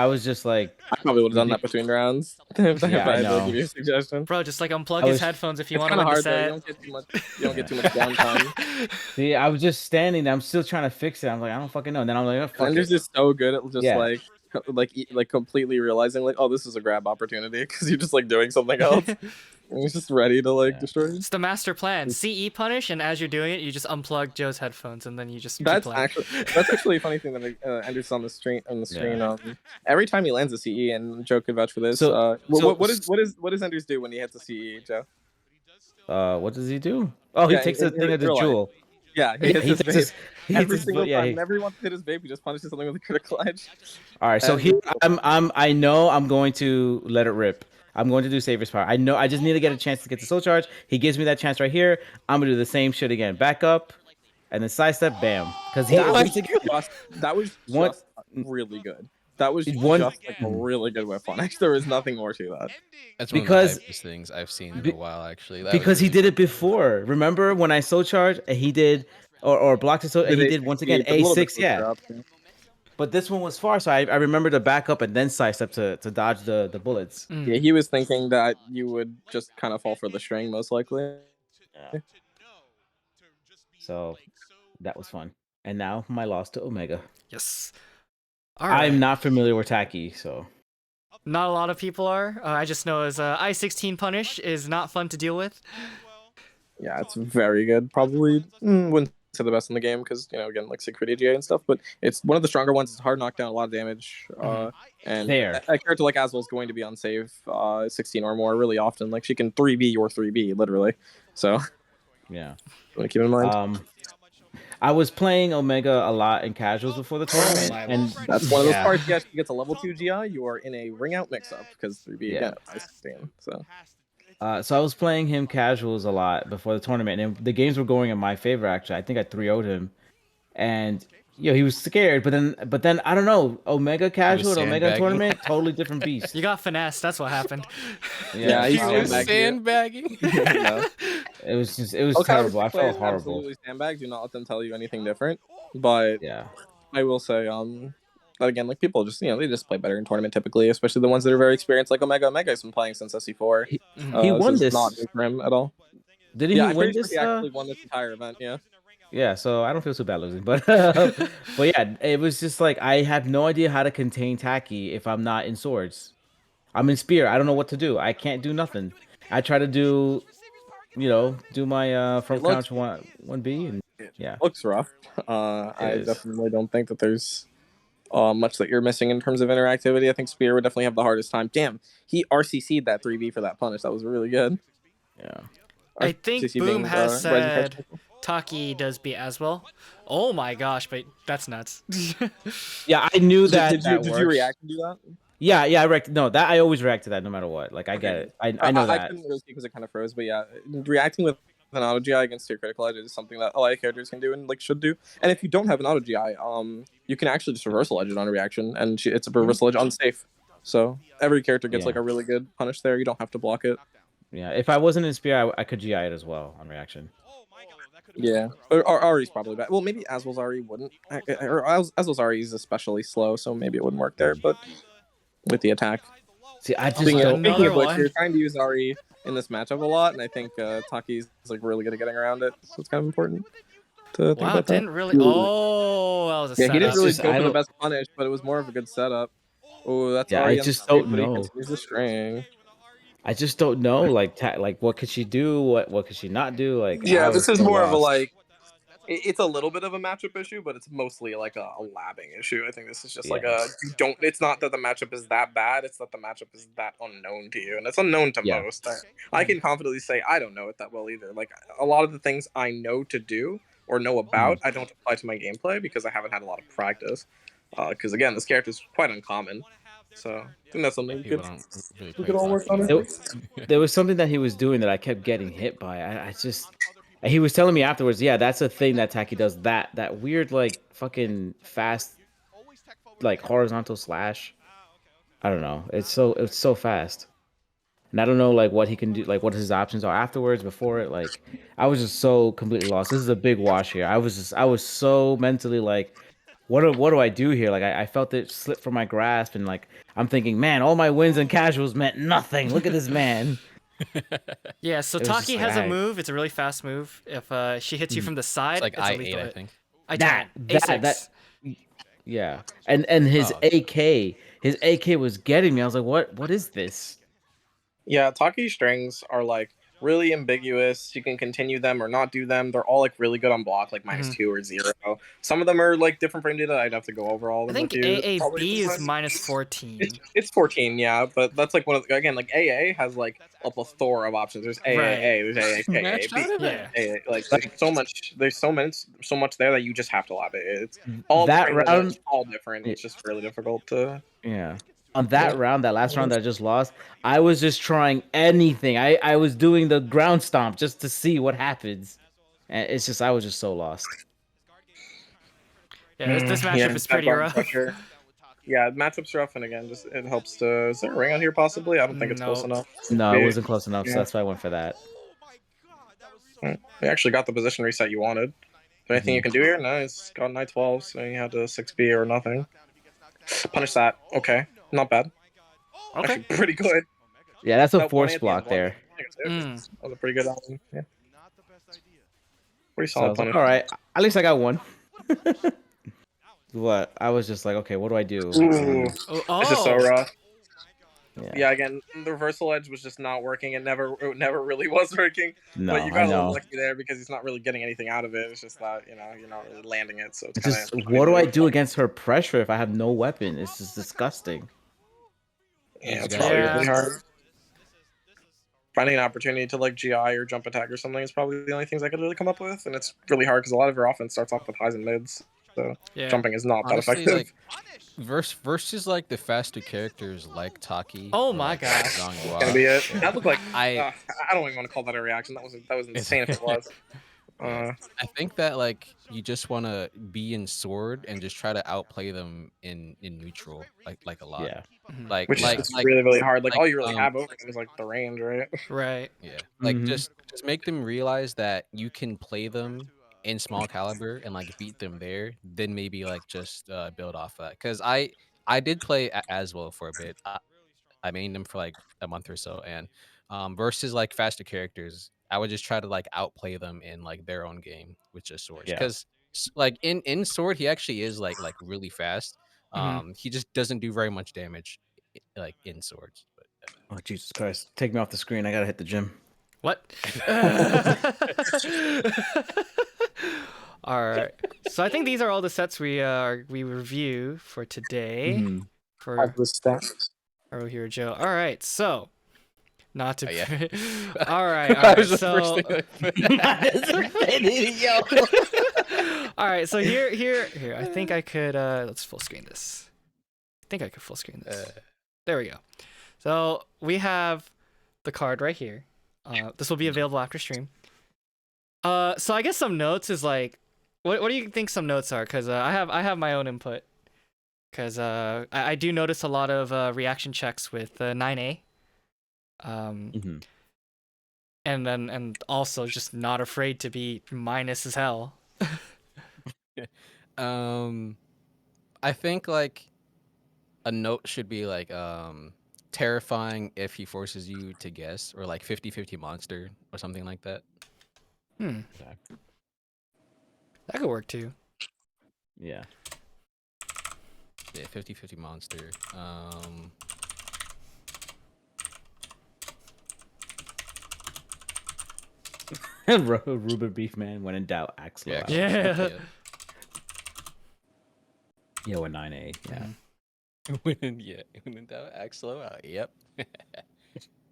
was just like I probably would have done that between rounds if I Yeah, I had to know. give you a suggestion. Bro, just like unplug I his was- headphones if you It's want to kind win of the hard though. set. You don't get too much downtime. See, I was just standing there. I'm still trying to fix it. I'm like, I don't fucking know. And then I'm like, oh, fuck Anders it. is so good at just Yeah. like completely realizing like, oh, this is a grab opportunity because you're just like doing something else. And he's just ready to like destroy you. It's the master plan. CE punish, and as you're doing it, you just unplug Joe's headphones, and then you just keep That's playing. actually a funny thing that Anders on the screen. Every time he lands a CE, and Joe could vouch for this. So- what does Anders do when he hits a CE, Joe? What does he do? Oh, he Yeah, takes in the thing of the real life. jewel. Yeah, he hits his takes vape. his- he hits Every his- single yeah, time. he- Whenever he wants to hit his vape, he just punishes something with a critical edge. All right, so And- here I know I'm going to let it rip. I'm going to do Savior's Power. I know I just need to get a chance to get the soul charge. He gives me that chance right here. I'm gonna do the same shit again. Back up, and then sidestep, bam. Because he That was What- just really good. That was One- just like a really good whip punish. There was nothing more to that. That's one Because- of the hypest things I've seen in Be- a while, actually. That because was he really did it before. Remember when I soul charged and he did or blocked his soul and he did once again A little bit A6, yeah. closer up. But this one was far, so I remember to back up and then sidestep to dodge the bullets. Yeah, he was thinking that you would just kind of fall for the string, most likely. So that was fun. And now my loss to Omega. Yes. All right. I'm not familiar with Taki, so Not a lot of people are. I just know as I-16 punish is not fun to deal with. Yeah, it's very good. Probably wouldn't say the best in the game because again like Siegfried AGA and stuff, but it's one of the stronger ones. It's hard knockdown, a lot of damage, and There. a character like Aswell is going to be on save 16 or more really often. Like she can 3B your 3B literally. So yeah. want to keep in mind. I was playing Omega a lot in casuals before the tournament, and That's one of those yeah. parts. Yes, you get to level 2 GI, you are in a ring out mix up because 3B again. I stand so. So I was playing him casuals a lot before the tournament, and the games were going in my favor. Actually, I think I 3-0'd him, and he was scared. But then I don't know, Omega casual and Omega sandbagging. tournament, totally different beast. You got finesse. That's what happened. Yeah, He he's was sandbagging. sandbagging. It was terrible. I felt horrible. Absolutely sandbag. Do not let them tell you anything different. But Yeah, I will say, that again, like people just they just play better in tournament typically, especially the ones that are very experienced, like Omega. Omega has been playing since SC4. he won is this. Not new for him at all. Didn't Yeah, he I'm win pretty sure this? he actually won this entire event. Yeah. Yeah, so I don't feel so bad losing, but but yeah, it was just like I have no idea how to contain Taki if I'm not in swords. I'm in spear. I don't know what to do. I can't do nothing. I try to do do my from It looks- couch 1B and yeah. Looks rough. I is. definitely don't think that there's much that you're missing in terms of interactivity. I think Spear would definitely have the hardest time. Damn, he RCC'd that 3B for that punish. That was really good. Yeah. I think RCC Boom being, has Rising Catch. said Taki does beat as well. Oh my gosh, but that's nuts. Yeah, I knew that. Did that you works. react and do that? Yeah, I no, that I always react to that no matter what. Like I get it. I know that. I couldn't really see because it kind of froze, but yeah, reacting with an auto GI against your critical edge is something that a lot of characters can do and like should do. And if you don't have an auto GI, you can actually just reversal edge it on a reaction, and it's a reversal edge unsafe. So every character gets like a really good punish there. You don't have to block it. Yeah, if I wasn't in Spear, I could GI it as well on reaction. Yeah, or Ari's probably bad. Well, maybe Aswell's Ari wouldn't. Or Aswell's Ari is especially slow, so maybe it wouldn't work there. But with the attack, See, I just speaking don't. of which, you're trying to use Ari in this matchup a lot, and I think Taki's like really good at getting around it, so it's kind of important to think about that. Didn't really. Oh, that was a setup. He didn't really Just- go I for the don't- best punish, but it was more of a good setup. Oh, that's Yeah, Ari I just on the don't but he know. continues the string. I just don't know. Like what could she do? What could she not do? Like Yeah, I this was is so more of a lost. like. It's a little bit of a matchup issue, but it's mostly like a labbing issue. I think this is just like a you don't. It's not that the matchup is that bad. It's that the matchup is that unknown to you, and it's unknown to most. I can confidently say I don't know it that well either. Like a lot of the things I know to do or know about, I don't apply to my gameplay because I haven't had a lot of practice. Because again, this character is quite uncommon, so I think that's something we could all work on. There was something that he was doing that I kept getting hit by. I just. He was telling me afterwards, yeah, that's a thing that Taki does. That weird like fucking fast, like horizontal slash. I don't know. It's so fast, and I don't know like what he can do, like what his options are afterwards. Before it, like I was just so completely lost. This is a big wash here. I was so mentally like, what do I do here? Like I felt it slip from my grasp, and like I'm thinking, man, all my wins and casuals meant nothing. Look at this man. Yeah, so Taki has a move. It's a really fast move. If she hits you from the side, It's like it's a I8, lethal I hit. think. A6. Yeah, and his AK was getting me. I was like, what is this? Yeah, Taki strings are like really ambiguous. You can continue them or not do them. They're all like really good on block, like -2 or 0. Some of them are like different frame data. I'd have to go over all of them. I think with you. AAB is -14. It's 14, yeah, but that's like one of the, again, like AA has like a plethora of options. There's AAA, there's AAK, Yeah. AA, like there's so much there that you just have to lab it. It's all that different, round. it's all different. It's just really difficult to. Yeah. On that round, that last round that I just lost, I was just trying anything. I was doing the ground stomp just to see what happens, and it's just I was just so lost. Yeah, this matchup is pretty rough. Yeah, matchup's rough, and again, just it helps to. Is there a ring on here possibly? I don't think it's close enough. No, it wasn't close enough, so that's why I went for that. You actually got the position reset you wanted. Is there anything you can do here? Nice. Got knight 12, so you had a 6B or nothing. Punish that. Okay. Not bad. Okay. Actually, pretty good. Yeah, that's a force block there. That was a pretty good album. Yeah. Pretty solid punish. All right, at least I got one. What? I was just like, okay, what do I do? Ooh. This is so rough. Yeah, again, the reversal edge was just not working. It never really was working. No, but you got a little lucky there because he's not really getting anything out of it. It's just that, you're not really landing it. So it's just, what do I do against her pressure if I have no weapon? It's just disgusting. Yeah, it's probably really hard. Finding an opportunity to like GI or jump attack or something is probably the only things I could really come up with, and it's really hard because a lot of your offense starts off with highs and mids. So jumping is not Honestly, that effective. Like, versus like the faster characters like Taki. Oh my gosh. That's gonna be it. That looked like I don't even want to call that a reaction. That was insane if it was. I think that like you just want to be in sword and just try to outplay them in neutral like a lot. Yeah. Like which like, is like really really hard. Like all you really um, have open is like the range, right? Right. Yeah. Like just make them realize that you can play them in small caliber and like beat them there, then maybe like just build off that. Because I did play as well for a bit. I mained them for like a month or so, and versus like faster characters, I would just try to like outplay them in like their own game with just swords. Because like in sword, he actually is like really fast. He just doesn't do very much damage like in swords. But Oh Jesus Christ! Take me off the screen. I gotta hit the gym. What? All right. So I think these are all the sets we review for today. Mhm. For the stats. HyruleHeroJoe. All right. So not to. Oh, yeah. All right. That All right. was the So. first thing I put. All right. So here. I think I could. Let's full screen this. I think I could full screen this. There we go. So we have the card right here. This will be available after stream. So I guess some notes is like, what do you think some notes are? Cause I have my own input. Cause I do notice a lot of reaction checks with 9A. And also just not afraid to be minus as hell. I think like a note should be like terrifying if he forces you to guess, or like 50-50 monster or something like that. That could work too. Yeah. Yeah, 50-50 monster. Ruber Beef Man, when in doubt, axe low. Yeah. Yeah, with 9A. Yeah. When in doubt, act slow out. Yep.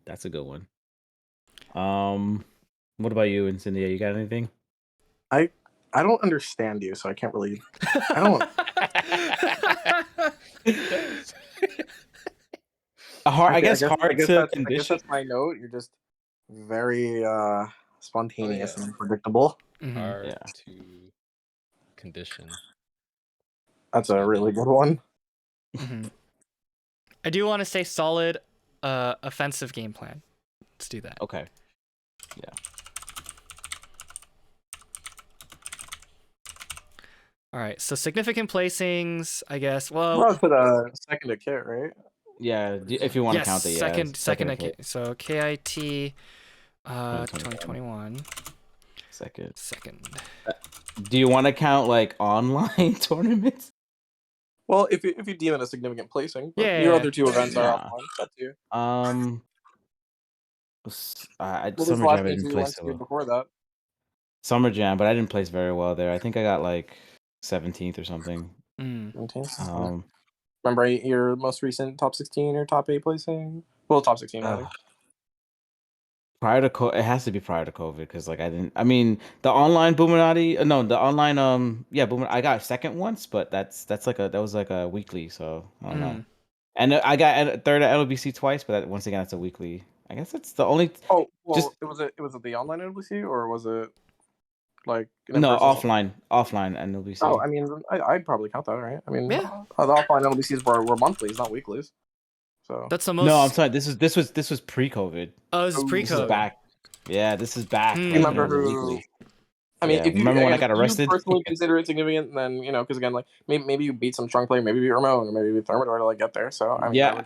That's a good one. What about you, Incendiate? You got anything? I don't understand you, so I can't really. I don't. I guess hard to I guess that's my note. You're just very spontaneous and unpredictable. Hard to condition. That's a really good one. I do want to say solid offensive game plan. Let's do that. Okay. Yeah. All right. So significant placings, I guess. Well, We're on to the second to kit, right? Yeah, if you want to count it, yeah. Second kit. So KIT 2021. Second. Do you want to count like online tournaments? Well, if you deem it a significant placing, yeah. Your other two events are online. That's you. Summer Jam I didn't place so well. Before that. Summer Jam, but I didn't place very well there. I think I got like 17th or something. 17th. Remember your most recent top 16 or top 8 placing? Well, top 16. Prior to it has to be prior to COVID because like I mean the online Boominati the online I got second once, but that was like a weekly, so I don't know. And I got third at LBC twice, but once again that's a weekly. I guess that's the only. Oh well, was it the online LBC or was it like no offline and LBC? Oh, I mean I'd probably count that, right? I mean the offline LBCs were monthlies, not weeklies. So that's the most. No, I'm sorry. This was pre-COVID. Oh, this is pre-COVID. This is back. Yeah, this is back. Remember who? I mean, if you remember when I got arrested, you personally consider it significant, then because again, like maybe you beat some strong player, maybe you beat Ramon, or maybe you beat Thermidor to like get there. So I mean,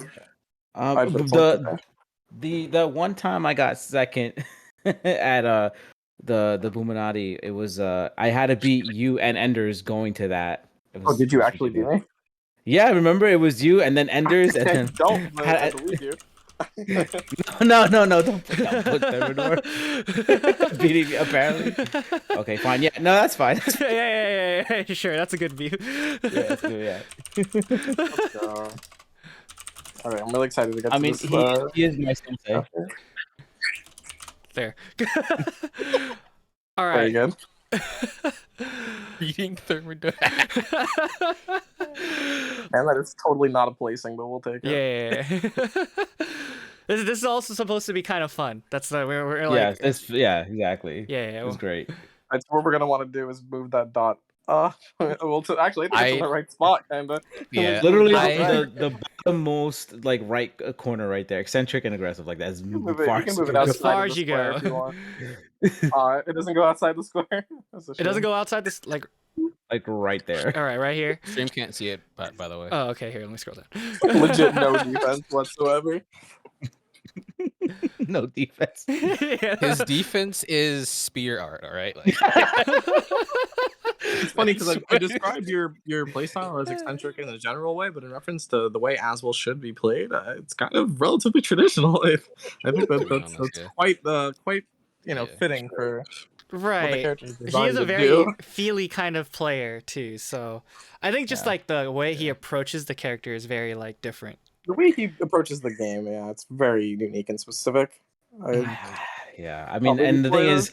the one time I got second at the Boominati, it was I had to beat you and Enders going to that. Did you actually beat me? Yeah, I remember it was you and then Enders and then I believe you. No, don't put Thermidor beating me, apparently. Okay, fine. Yeah, no, that's fine. Yeah. Sure, that's a good view. Yeah, Let's go. All right, I'm really excited to get to this. He is my sensei. Fair. All right. Very good. Beating Thermidor. And that is totally not a placing, but we'll take it. Yeah. This is also supposed to be kind of fun. That's we're like. Exactly. Yeah. It was great. That's what we're gonna want to do is move that dot. Actually, I think it's in the right spot, kinda. Yeah, literally the bottommost like right corner right there, eccentric and aggressive like that. Is as far as you go. If you want. It doesn't go outside the square. It doesn't go outside this like right there. All right here. Stream can't see it, by the way. Oh, okay. Here, let me scroll down. Legit no defense whatsoever. No defense. Yeah. His defense is spear art. All right. Like... It's funny because I described your playstyle as eccentric in a general way, but in reference to the way Aswell should be played, it's kind of relatively traditional. I think To be that's honest, yeah. quite Yeah, fitting for what the Right. character is He is designed a to very do. feely kind of player too, so I think just Yeah. like the way he approaches the character is very like different. The way he approaches the game, yeah, it's very unique and specific. Yeah, I mean, Probably and the thing spoiler. is,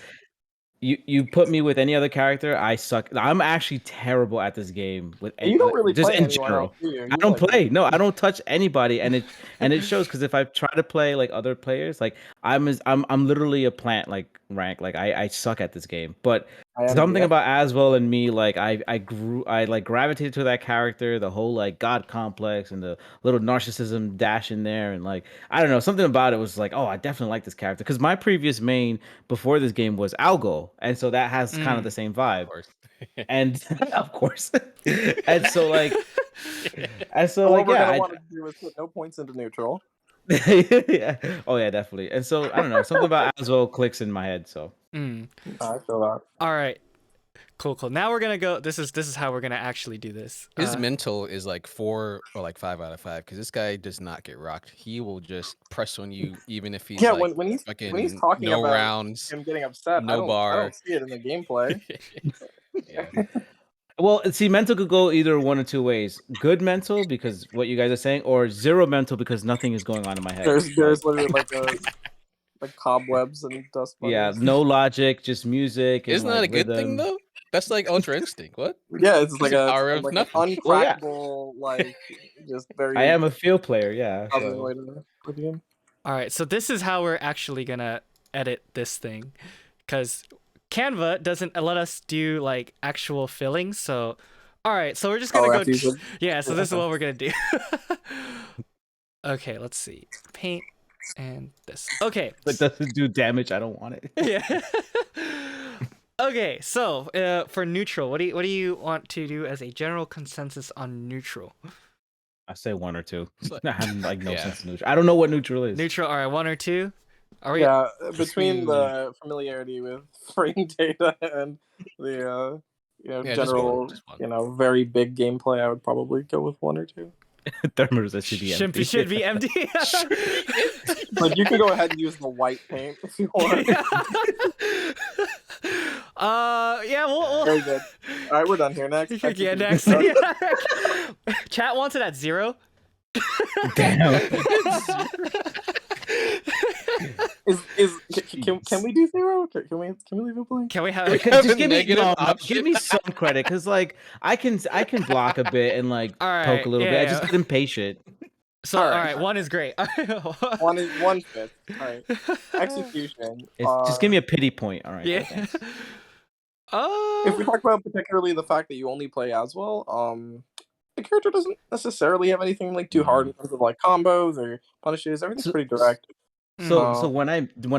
you put me with any other character, I suck. I'm actually terrible at this game with You don't really just play in anyone else, general. do you? I don't play. No, I don't touch anybody, and it shows because if I try to play like other players, like I'm literally a plant like rank. Like I suck at this game. But I envy something you. about Aswell and me, like I like gravitated to that character, the whole like god complex and the little narcissism dash in there, and like I don't know, something about it was like, oh, I definitely like this character because my previous main before this game was Algo, and so that has kind of the same of vibe. course. And of course, and so like, and so So like, what we're yeah, gonna want to do is put no points into neutral. yeah, oh yeah, definitely. And so I don't know, something about Aswell clicks in my head. So Mm. I feel that. All right. Cool. Now we're gonna go. This is how we're gonna actually do this. His mental is like 4 or like 5 out of 5 because this guy does not get rocked. He will just press on you even if he's Yeah, like when he's fucking talking no about rounds, him getting upset, I no bar. don't see it in the gameplay. Yeah. well, see, mental could go either one or two ways. Good mental because what you guys are saying, or zero mental because nothing is going on in my head. There's Like, literally like cobwebs and dust yeah, bunnies. no logic, just music and Isn't that like a good thing rhythm. though? That's like Ultra Instinct. What? Yeah, it's That's like the a power of like nothing. an Well, yeah. uncrackable, like just very I am a field player, yeah. positive So. way to put the game. All right. So this is how we're actually gonna edit this thing, because Canva doesn't let us do like actual filling. So, all right. So we're just gonna go. That's easy. Yeah. So this is what we're gonna do. Okay. Let's see. Paint and this. Okay. If it doesn't do damage, I don't want it. Yeah. Okay, so for neutral, what do you want to do as a general consensus on neutral? I say one or two. like- I have like no Yeah. sense of neutral. I don't know what neutral is. Neutral, all right, one or two. Are we? Yeah, between the familiarity with frame data and the Yeah, just general one. very big gameplay, I would probably go with one or two. Thermers should be empty. Should be empty. But you can go ahead and use the white paint if you want. Yeah, we'll Very good. All right, we're done here. Next. yeah, next. Chat wants it at 0. Damn. Can we do 0? Can we leave it blank? Can we have? Just give me negative option. give me some credit, because like I can block a bit and like All right, poke a little bit. I yeah. just get impatient. So all right, 1 is great. One is 1/5. All right. Execution. Just give me a pity point. All right. Yeah. Thanks. If we talk about particularly the fact that you only play Aswell, the character doesn't necessarily have anything like too hard in terms of like combos or punishes. Everything's pretty direct. So when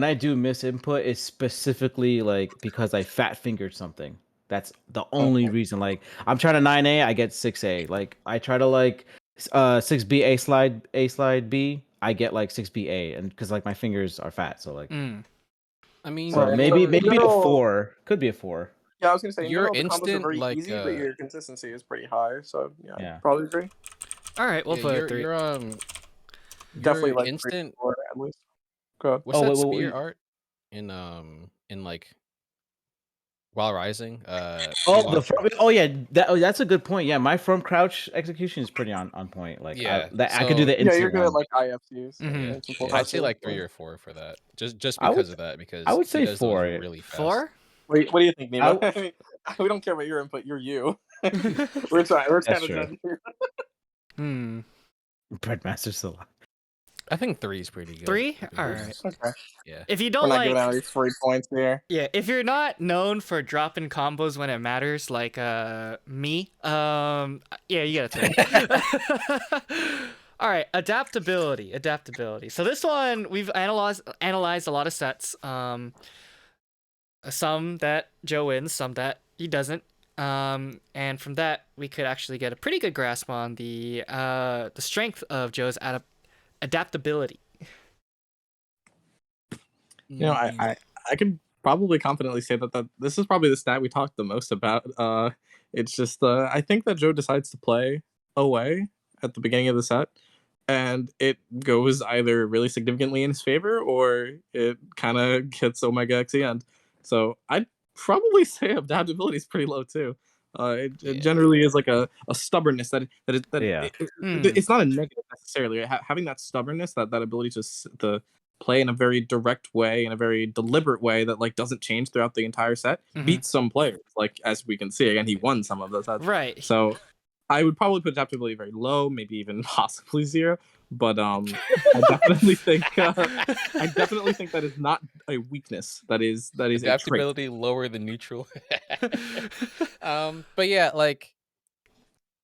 I do miss input, it's specifically like because I fat fingered something. That's the only reason. Like I'm trying to 9A, I get 6A. Like I try to like 6B A slide B, I get like 6B A, and because like my fingers are fat, so like I mean, so maybe a 4. Could be a 4. Yeah, I was gonna say Your the combos are instant, very like, easy, but your consistency is pretty high. So yeah, Yeah. I probably agree. All right, we'll put it 3. Definitely your like instant. 3 or 4 at least. Good. What's Oh, that wait, spear art in like while rising? Yeah, that's a good point. Yeah, my from crouch execution is pretty on point. Like Yeah, I could do the Yeah, instant you're good at one. like IFCs. Mhm. I'd say like 3 or 4 for that. Just I would- because of that, because I would he say does those 4. really fast. 4? What do you think, Nemo? We don't care about your input. You're you. We're trying That's to true. judge here. Breadmaster's still alive. I think 3 is pretty good. 3? to be All honest. right. Okay. Yeah. If you We're don't not like, giving out any free points here. yeah, if you're not known for dropping combos when it matters, like me, yeah, you gotta take. All right, adaptability. So this one we've analyzed a lot of sets. Some that Joe wins, some that he doesn't. And from that we could actually get a pretty good grasp on the strength of Joe's adaptability. You know, I could probably confidently say that this is probably the stat we talked the most about. It's just I think that Joe decides to play away at the beginning of the set, and it goes either really significantly in his favor or it kind of gets Omega X the end. So I'd probably say adaptability is pretty low too. It generally is like a stubbornness it's not a negative necessarily. Having that stubbornness, that ability to play in a very direct way, in a very deliberate way that like doesn't change throughout the entire set, beats some players. Like as we can see, again, he won some of those sets. Right. So I would probably put adaptability very low, maybe even possibly 0. But I definitely think that is not a weakness. That is adaptability lower than neutral. But yeah, like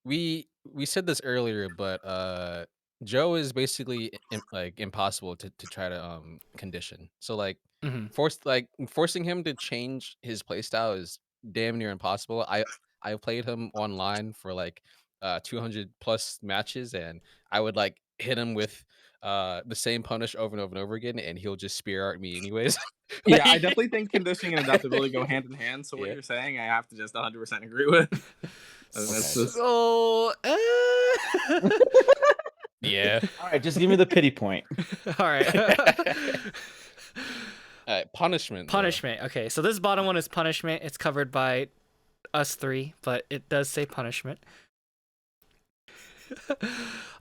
we said this earlier, but Joe is basically like impossible to try to condition. So like forcing him to change his playstyle is damn near impossible. I played him online for like 200 plus matches, and I would like hit him with the same punish over and over and over again, and he'll just spear art me anyways. Yeah, I definitely think conditioning and adaptability go hand in hand. So what you're saying, I have to just 100% agree with. That's just... So, yeah. All right, just give me the pity point. All right. Punishment. Punishment. Okay, so this bottom one is punishment. It's covered by us 3, but it does say punishment.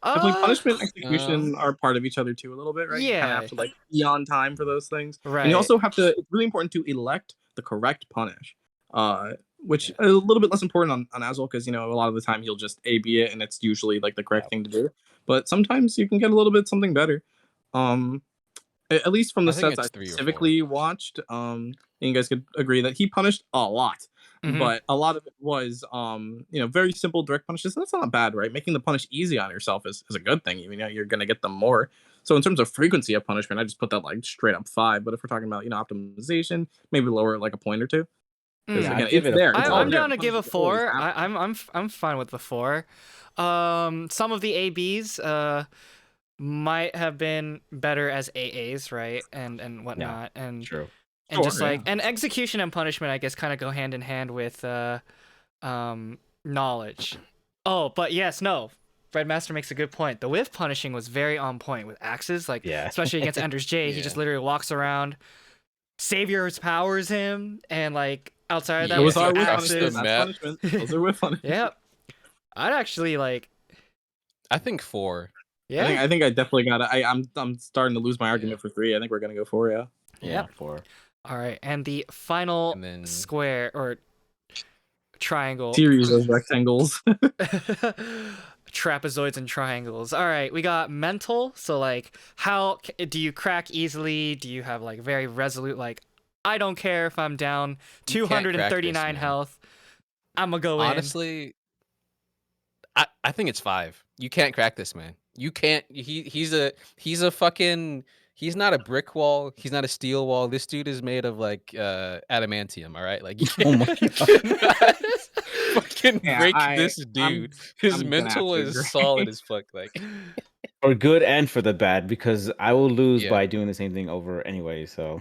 Definitely punishment and execution are part of each other too a little bit, right? Yeah. You kind of have to like be on time for those things. Right. And you also have to, it's really important to elect the correct punish. Which is a little bit less important on Azul because, you know, a lot of the time he'll just AB it and it's usually like the correct thing to do. But sometimes you can get a little bit something better. At least from the sets I specifically watched, and you guys could agree that he punished a lot. But a lot of it was, you know, very simple direct punishes. That's not bad, right? Making the punish easy on yourself is a good thing. You know, you're going to get them more. So in terms of frequency of punishment, I just put that like straight up 5. But if we're talking about, you know, optimization, maybe lower like a point or 2. Again, it's there. I'm down to give a 4. I'm fine with the 4. Some of the ABs might have been better as AAs, right? And whatnot. Yeah, and true. And just like and execution and punishment, I guess, kind of go hand in hand with knowledge. Oh, but yes, no. Redmaster makes a good point. The whiff punishing was very on point with axes, like especially against Ender's J. He just literally walks around. Savior's powers him, and like outside of that, was our whiff punishment. Those are whiff punishment. Yep. I'd actually like. I think 4. Yeah. I think I definitely got it. I'm starting to lose my argument for 3. I think we're gonna go 4. Yeah. Yeah, 4. All right, and the final square or triangle series of rectangles, trapezoids and triangles. All right, we got mental. So like, how do you crack easily? Do you have like very resolute? Like, I don't care if I'm down 239 health. I'm gonna go in. Honestly, I think it's 5. You can't crack this, man. You can't. He's a fucking. He's not a brick wall. He's not a steel wall. This dude is made of like adamantium. All right, like you can't fucking break this dude. His mental is solid as fuck. Like for good and for the bad, because I will lose by doing the same thing over anyway. So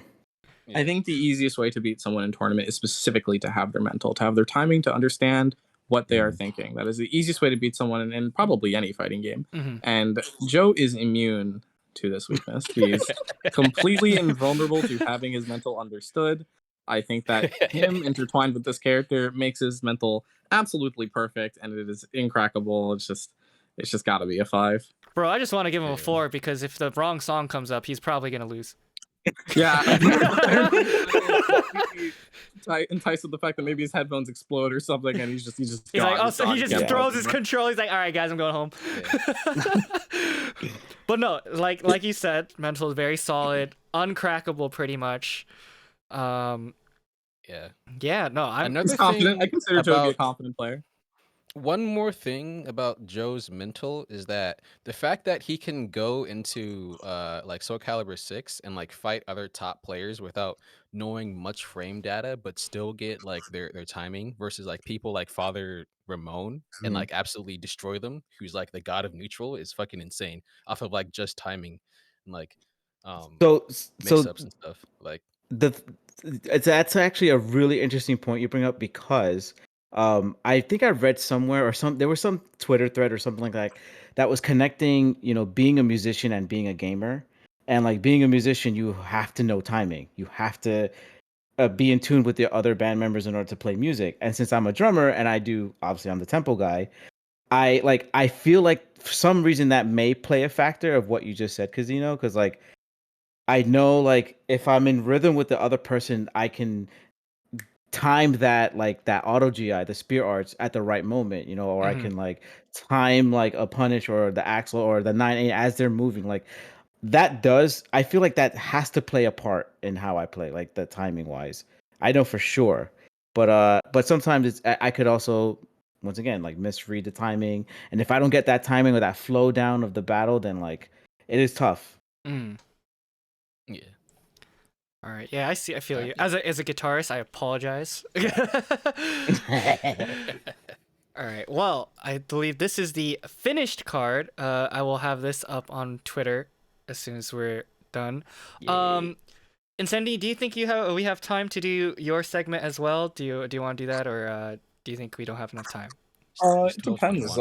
I think the easiest way to beat someone in tournament is specifically to have their mental, to have their timing, to understand what they are thinking. That is the easiest way to beat someone in probably any fighting game. And Joe is immune to this weakness. He is completely invulnerable to having his mental understood. I think that him intertwined with this character makes his mental absolutely perfect, and it is incrackable. It's just got to be a 5. Bro, I just want to give him a 4 because if the wrong song comes up, he's probably gonna lose. Yeah. Enticed with the fact that maybe his headphones explode or something, and he's like, oh, so he just throws his control. He's like, all right, guys, I'm going home. But no, like you said, mental is very solid, uncrackable, pretty much. Yeah, no, I'm confident. I consider Joe to be a confident player. One more thing about Joe's mental is that the fact that he can go into like Soul Calibur 6 and like fight other top players without knowing much frame data, but still get like their timing versus like people like Father Ramon and like absolutely destroy them, who's like the god of neutral, is fucking insane off of like just timing and like so mix-ups and stuff. Like that's actually a really interesting point you bring up because I think I read somewhere or there was some Twitter thread or something like that was connecting, being a musician and being a gamer. And like being a musician, you have to know timing. You have to be in tune with the other band members in order to play music. And since I'm a drummer and obviously I'm the tempo guy, I feel like for some reason that may play a factor of what you just said, because like I know like if I'm in rhythm with the other person, I can time that auto GI, the spear arts at the right moment, or I can like time like a punish or the axle or the 9-8 as they're moving. Like I feel like that has to play a part in how I play, like the timing wise. I know for sure. But sometimes I could also once again like misread the timing. And if I don't get that timing or that flow down of the battle, then like it is tough. Yeah. All right. Yeah, I see. I feel you. As a guitarist, I apologize. All right. Well, I believe this is the finished card. I will have this up on Twitter as soon as we're done. Incendi, do you think we have time to do your segment as well? Do you want to do that, or do you think we don't have enough time? It depends.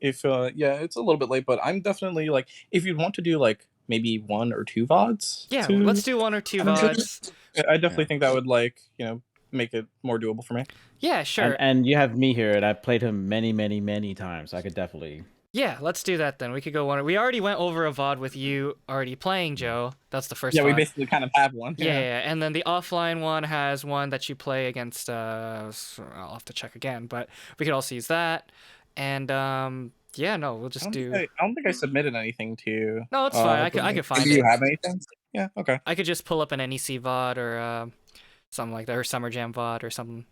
If it's a little bit late, but I'm definitely like, if you'd want to do like maybe 1 or 2 VODs. Yeah, let's do 1 or 2 VODs. I definitely think that would make it more doable for me. Yeah, sure. And you have me here, and I've played him many, many, many times. I could definitely. Yeah, let's do that then. We could go 1. We already went over a VOD with you already playing, Joe. That's the first. Yeah, VOD. we basically kind of have one. Yeah, and then the offline one has one that you play against. I'll have to check again, but we could also use that. And we'll just do. I don't think I submitted anything to you. No, it's fine. I could find it. Do you have anything? Yeah. Okay. I could just pull up an NEC VOD or something like that, or Summer Jam VOD or something,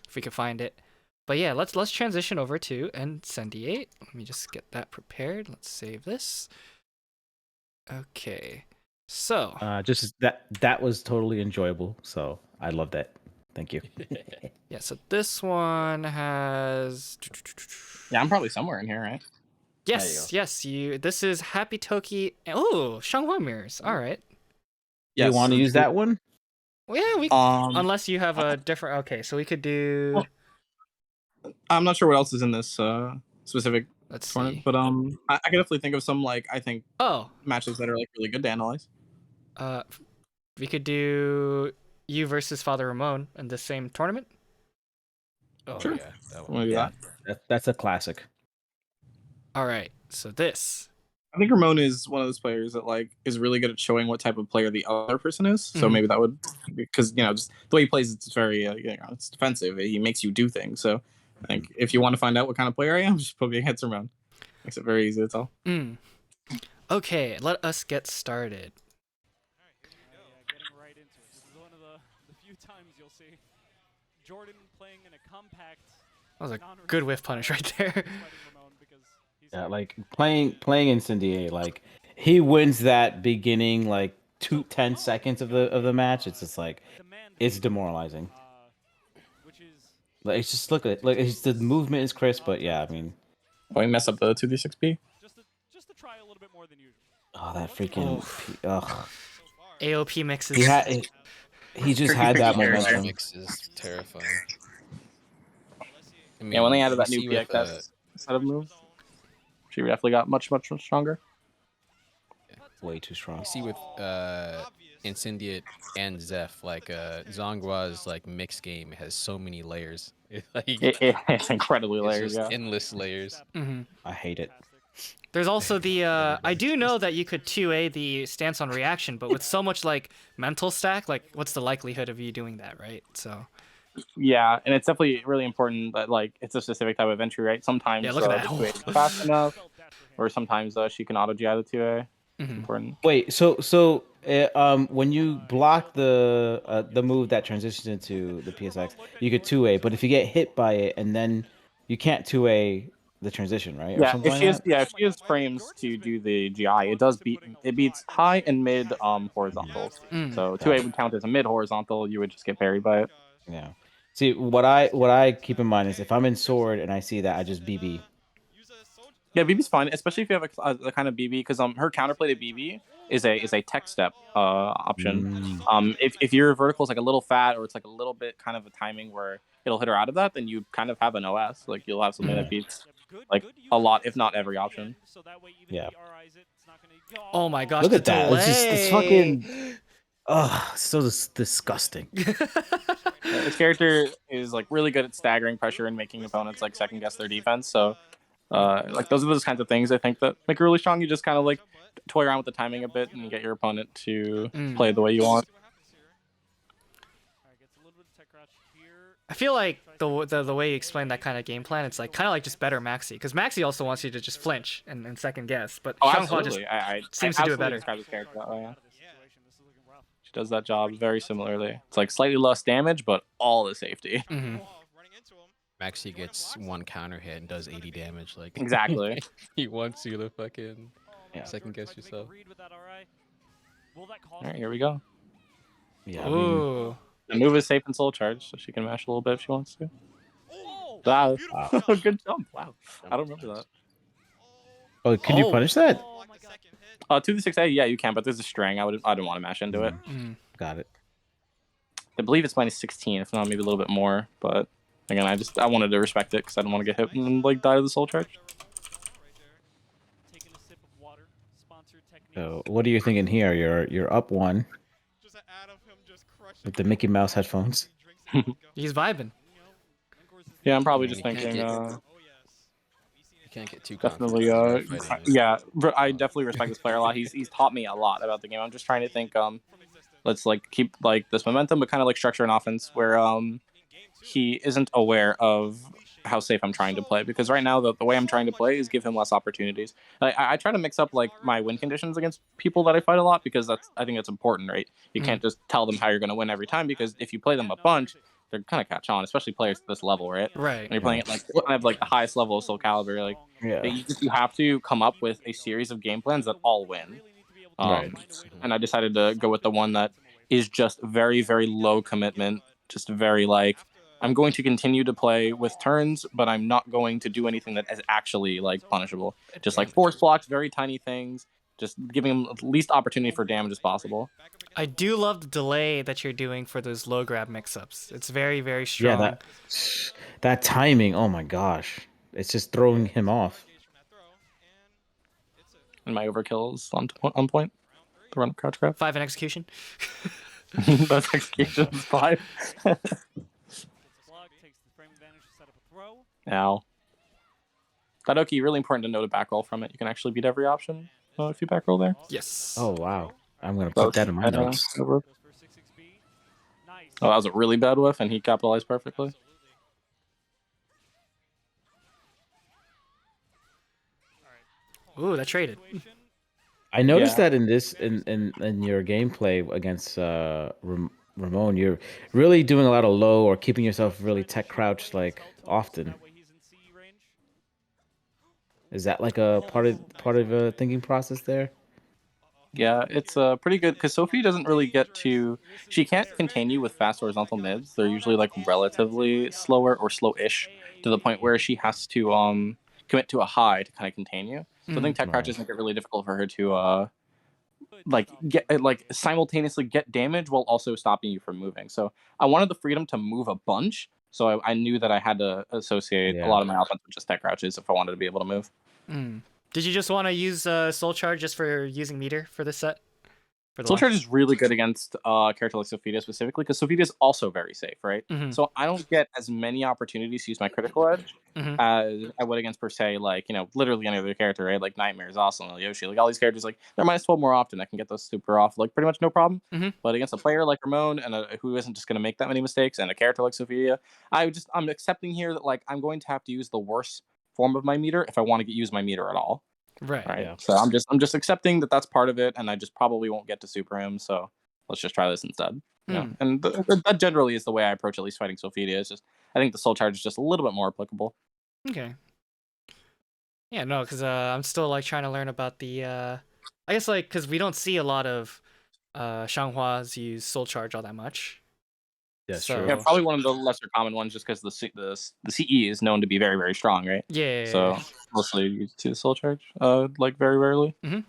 if we could find it. But yeah, let's transition over to Incendiate. Let me just get that prepared. Let's save this. Okay. So just that was totally enjoyable. So I love that. Thank you. Yeah, so this one has. Yeah, I'm probably somewhere in here, right? Yes. This is Happy Toki. Oh, Shanghua mirrors. All right. Yes, you want to use that one? Well, yeah, we. Unless you have a different. Okay, so we could do. Well, I'm not sure what else is in this specific tournament, but I can definitely think of some matches that are like really good to analyze. We could do you versus Father Ramon in the same tournament. Oh sure. Yeah, that one. That's a classic. All right, so this. I think Ramon is one of those players that is really good at showing what type of player the other person is. So maybe that would, because just the way he plays, it's very it's defensive. He makes you do things. So I think if you want to find out what kind of player I am, just put me against Ramon. Makes it very easy to tell. Okay, let us get started. Getting right into it. This is one of the few times you'll see Jordan playing in a compact. That was a good whiff punish right there. Yeah, like playing Incendiate, like he wins that beginning 10 seconds of the match. It's just like it's demoralizing. Like it's just look the movement is crisp, but yeah, I mean. We mess up the 2d6p. Just to try a little bit more than usual. Oh, that freaking AOP mixes. He just had that momentum. Mix is terrifying. I mean, when they added that new PX set of moves, she definitely got much stronger. Way too strong. You see with Incendiate and Zeph, Zhonggua's mixed game has so many layers. It's incredibly layers. Just endless layers. I hate it. There's also the I do know that you could 2A the stance on reaction, but with so much mental stack, what's the likelihood of you doing that, right? So. Yeah, and it's definitely really important that it's a specific type of entry, right? Sometimes look at that. The 2A is fast enough, or sometimes she can auto GI the 2A. Important. Wait, so when you block the move that transitions into the PSX, you get 2A, but if you get hit by it and then you can't 2A the transition, right? Yeah, if she has frames to do the GI, it beats high and mid horizontals. So 2A would count as a mid horizontal. You would just get parried by it. Yeah. See, what I keep in mind is if I'm in sword and I see that, I just BB. Yeah, BB's fine, especially if you have a kind of BB, because her counterplay to BB is a tech step option. If your vertical is like a little fat or it's like a little bit kind of a timing where it'll hit her out of that, then you kind of have an OS. Like you'll have something that beats like a lot, if not every option. Yeah. Oh my gosh, Look the at that. It's just it's delay. fucking. Oh, so disgusting. Its character is like really good at staggering pressure and making opponents like second guess their defense. So like those are those kinds of things I think that make her really strong. You just kind of like toy around with the timing a bit and you get your opponent to play the way you want. I feel like the way you explain that kind of game plan, it's like kind of like just better Maxi, because Maxi also wants you to just flinch and second guess, but Xianghua just seems to do it better. Describe his character that way, yeah. She does that job very similarly. It's like slightly less damage, but all the safety. Maxi gets one counter hit and does 80 damage. Like exactly. He wants you to fucking second guess yourself. All right, here we go. Yeah. Ooh. The move is safe and soul charge, so she can mash a little bit if she wants to. Wow. Good jump. Wow. I don't remember that. Oh, can you punish that? 2 to 6A, yeah, you can, but there's a string. I don't want to mash into it. Got it. I believe it's -16, if not maybe a little bit more. But again, I wanted to respect it because I didn't want to get hit and like die to the soul charge. So what are you thinking here? You're up one with the Mickey Mouse headphones. He's vibing. Yeah, I'm probably just thinking. You can't get too definitely. Yeah, I definitely respect this player a lot. He's taught me a lot about the game. I'm just trying to think. Let's like keep like this momentum, but kind of like structure an offense where he isn't aware of how safe I'm trying to play, because right now the way I'm trying to play is give him less opportunities. I try to mix up like my win conditions against people that I fight a lot, because I think that's important, right? You can't just tell them how you're going to win every time, because if you play them a bunch, they're kind of catch on, especially players at this level, right? Right. When you're playing it like I have like the highest level of Soul Calibur, like you have to come up with a series of game plans that all win. And I decided to go with the one that is just very, very low commitment, just very like, I'm going to continue to play with turns, but I'm not going to do anything that is actually like punishable. Just like force blocks, very tiny things, just giving them the least opportunity for damage as possible. I do love the delay that you're doing for those low grab mix-ups. It's very, very strong. Yeah, that timing, oh my gosh. It's just throwing him off. And my overkill is on point. The run up crouch grab. 5 in execution. That's execution 5. Ow. That Oki, really important to note a back roll from it. You can actually beat every option if you back roll there. Yes. Oh, wow. I'm going to put that in my notes. Oh, that was a really bad whiff, and he capitalized perfectly. Ooh, that traded. I noticed that in this in your gameplay against Ramon, you're really doing a lot of low or keeping yourself really tech crouched like often. Is that like a part of a thinking process there? Yeah, it's pretty good because Sophie doesn't really get to. She can't continue with fast horizontal mids. They're usually like relatively slower or slow-ish to the point where she has to commit to a high to kind of contain you. So I think tech crouches make it really difficult for her to simultaneously get damage while also stopping you from moving. So I wanted the freedom to move a bunch. So I knew that I had to associate a lot of my offense with just tech crouches if I wanted to be able to move. Did you just want to use Soul Charge just for using meter for this set? Soul Charge is really good against character like Sophia specifically, because Sophia is also very safe, right? So I don't get as many opportunities to use my critical edge as I would against per se, like, you know, literally any other character, right? Like Nightmares, Awesome, Yoshi, like all these characters, like they're -12 more often. I can get those super off, like pretty much no problem. But against a player like Ramon and who isn't just going to make that many mistakes, and a character like Sophia, I'm accepting here that like I'm going to have to use the worst form of my meter if I want to use my meter at all. Right. Yeah. So I'm just accepting that that's part of it, and I just probably won't get to super him. So let's just try this instead. Yeah. And that generally is the way I approach at least fighting Sophia. It's just I think the Soul Charge is just a little bit more applicable. Okay. Yeah, no, because I'm still like trying to learn about the. I guess like because we don't see a lot of Xianghuas use Soul Charge all that much. Yeah, So- Yeah, probably one of the lesser common ones, just because the CE is known to be very, very strong, right? Yeah. So mostly used to soul charge, like very rarely. Mm-hmm.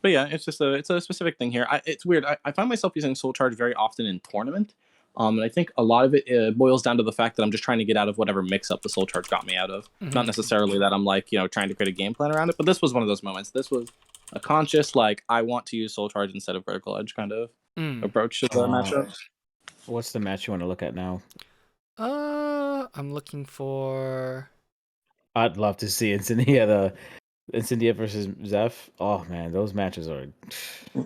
But yeah, it's a specific thing here. It's weird. I find myself using soul charge very often in tournament. And I think a lot of it boils down to the fact that I'm just trying to get out of whatever mix-up the soul charge got me out of. Mm-hmm. Not necessarily that I'm like, trying to create a game plan around it, but this was one of those moments. This was a conscious, like, I want to use soul charge instead of vertical edge kind of approach to the matchup. What's the match you want to look at now? I'm looking for... I'd love to see Incendiate versus Zeph. Oh man, those matches are...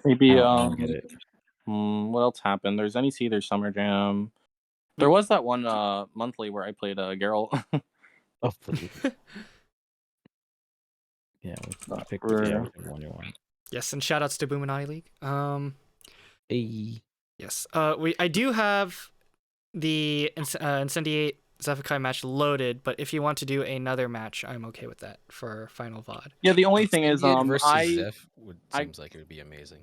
Maybe, I don't get it. what else happened? There's NEC, there's Summer Jam. There was that one monthly where I played Geralt. Oh, please. Yeah, let's pick the one you want. Yes, and shoutouts to Boominati League. Hey. Yes. I do have the Incendiate Zephykai match loaded, but if you want to do another match, I'm okay with that for final VOD. Yeah, the only thing is, versus Zeph seems like it would be amazing.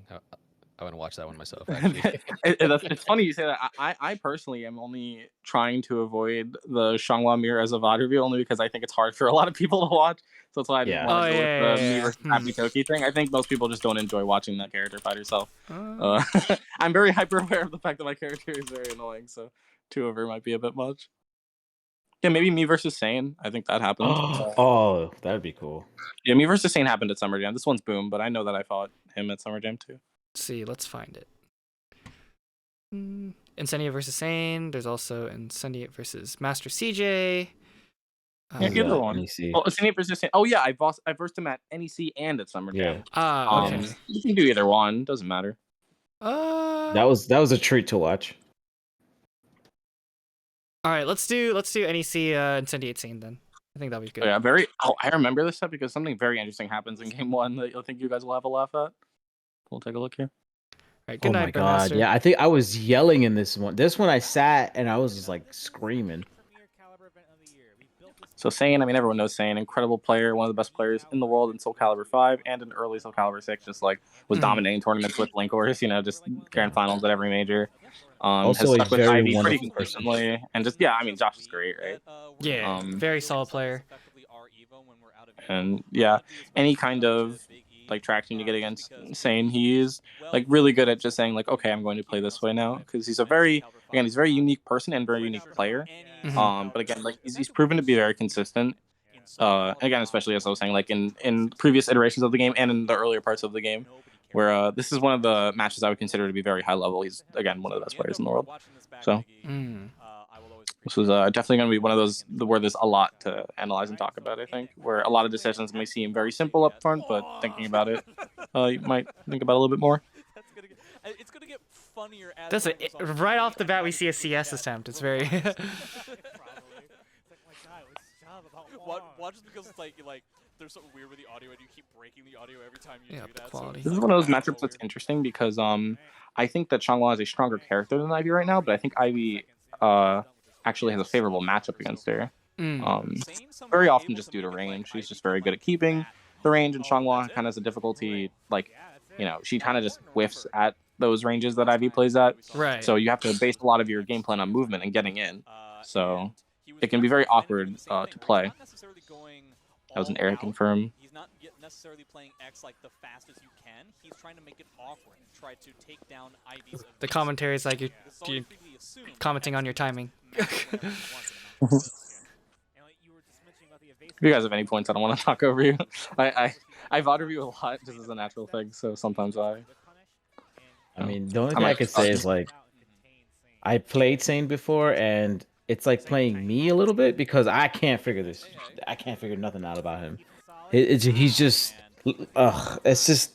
I want to watch that one myself. Actually, it's funny you say that. I personally am only trying to avoid the Xianghua mirror as a VOD review, only because I think it's hard for a lot of people to watch. So that's why I didn't want to go with the me versus Happy Toki thing. I think most people just don't enjoy watching that character fight herself. I'm very hyper aware of the fact that my character is very annoying, so 2 of her might be a bit much. Yeah, maybe me versus Sane. I think that happened. Oh, that'd be cool. Yeah, me versus Sane happened at Summer Jam. This one's Boom, but I know that I fought him at Summer Jam too. See, let's find it. Incendiate versus Sane. There's also Incendiate versus Master CJ. Yeah, either one. Oh, Incendiate versus Sane. Oh yeah, I versed him at NEC and at Summer Jam. Okay. You can do either one. Doesn't matter. That was a treat to watch. All right, let's do NEC Incendiate Sane then. I think that'll be good. Oh, yeah, I remember this stuff because something very interesting happens in game 1 that I think you guys will have a laugh at. We'll take a look here. All right, good night, God. Yeah, I think I was yelling in this one. This one I sat and I was just like screaming. So Sane, I mean, everyone knows Sane, incredible player, one of the best players in the world in Soul Calibur 5 and in early Soul Calibur 6, just like was dominating tournaments with Linkors, just grand finals at every major. Also has stuck with very Ivy pretty wonderful consistently, and just I mean, Josh is great, right? Yeah, very solid player. And yeah, any kind of like traction you get against Sane, he is like really good at just saying like, okay, I'm going to play this way now, because he's a very unique person and very unique player. But again, like he's proven to be very consistent. Again, especially as I was saying, like in previous iterations of the game and in the earlier parts of the game, where this is one of the matches I would consider to be very high level. He's again one of the best players in the world. So this was definitely going to be one of those where there's a lot to analyze and talk about. I think where a lot of decisions may seem very simple up front, but thinking about it, you might think about it a little bit more. It's gonna get funnier. Right off the bat, we see a CS attempt. It's very. Watch this because it's like there's something weird with the audio and you keep breaking the audio every time you do that. Quality. This is one of those matchups that's interesting because I think that Xianghua is a stronger character than Ivy right now, but I think Ivy actually has a favorable matchup against her. Very often just due to range. She's just very good at keeping the range, and Xianghua kind of has a difficulty, like, she kind of just whiffs at those ranges that Ivy plays at. Right. So you have to base a lot of your game plan on movement and getting in. So it can be very awkward to play. That was an error confirm. He's not necessarily playing X like the fastest you can. He's trying to make it awkward and try to take down Ivy's. The commentary is like you're commenting on your timing. If you guys have any points, I don't want to talk over you. I VOD review a lot just as a natural thing, so sometimes I mean, the only thing I could say is like I played Sane before, and it's like playing me a little bit because I can't figure nothing out about him. He's just it's just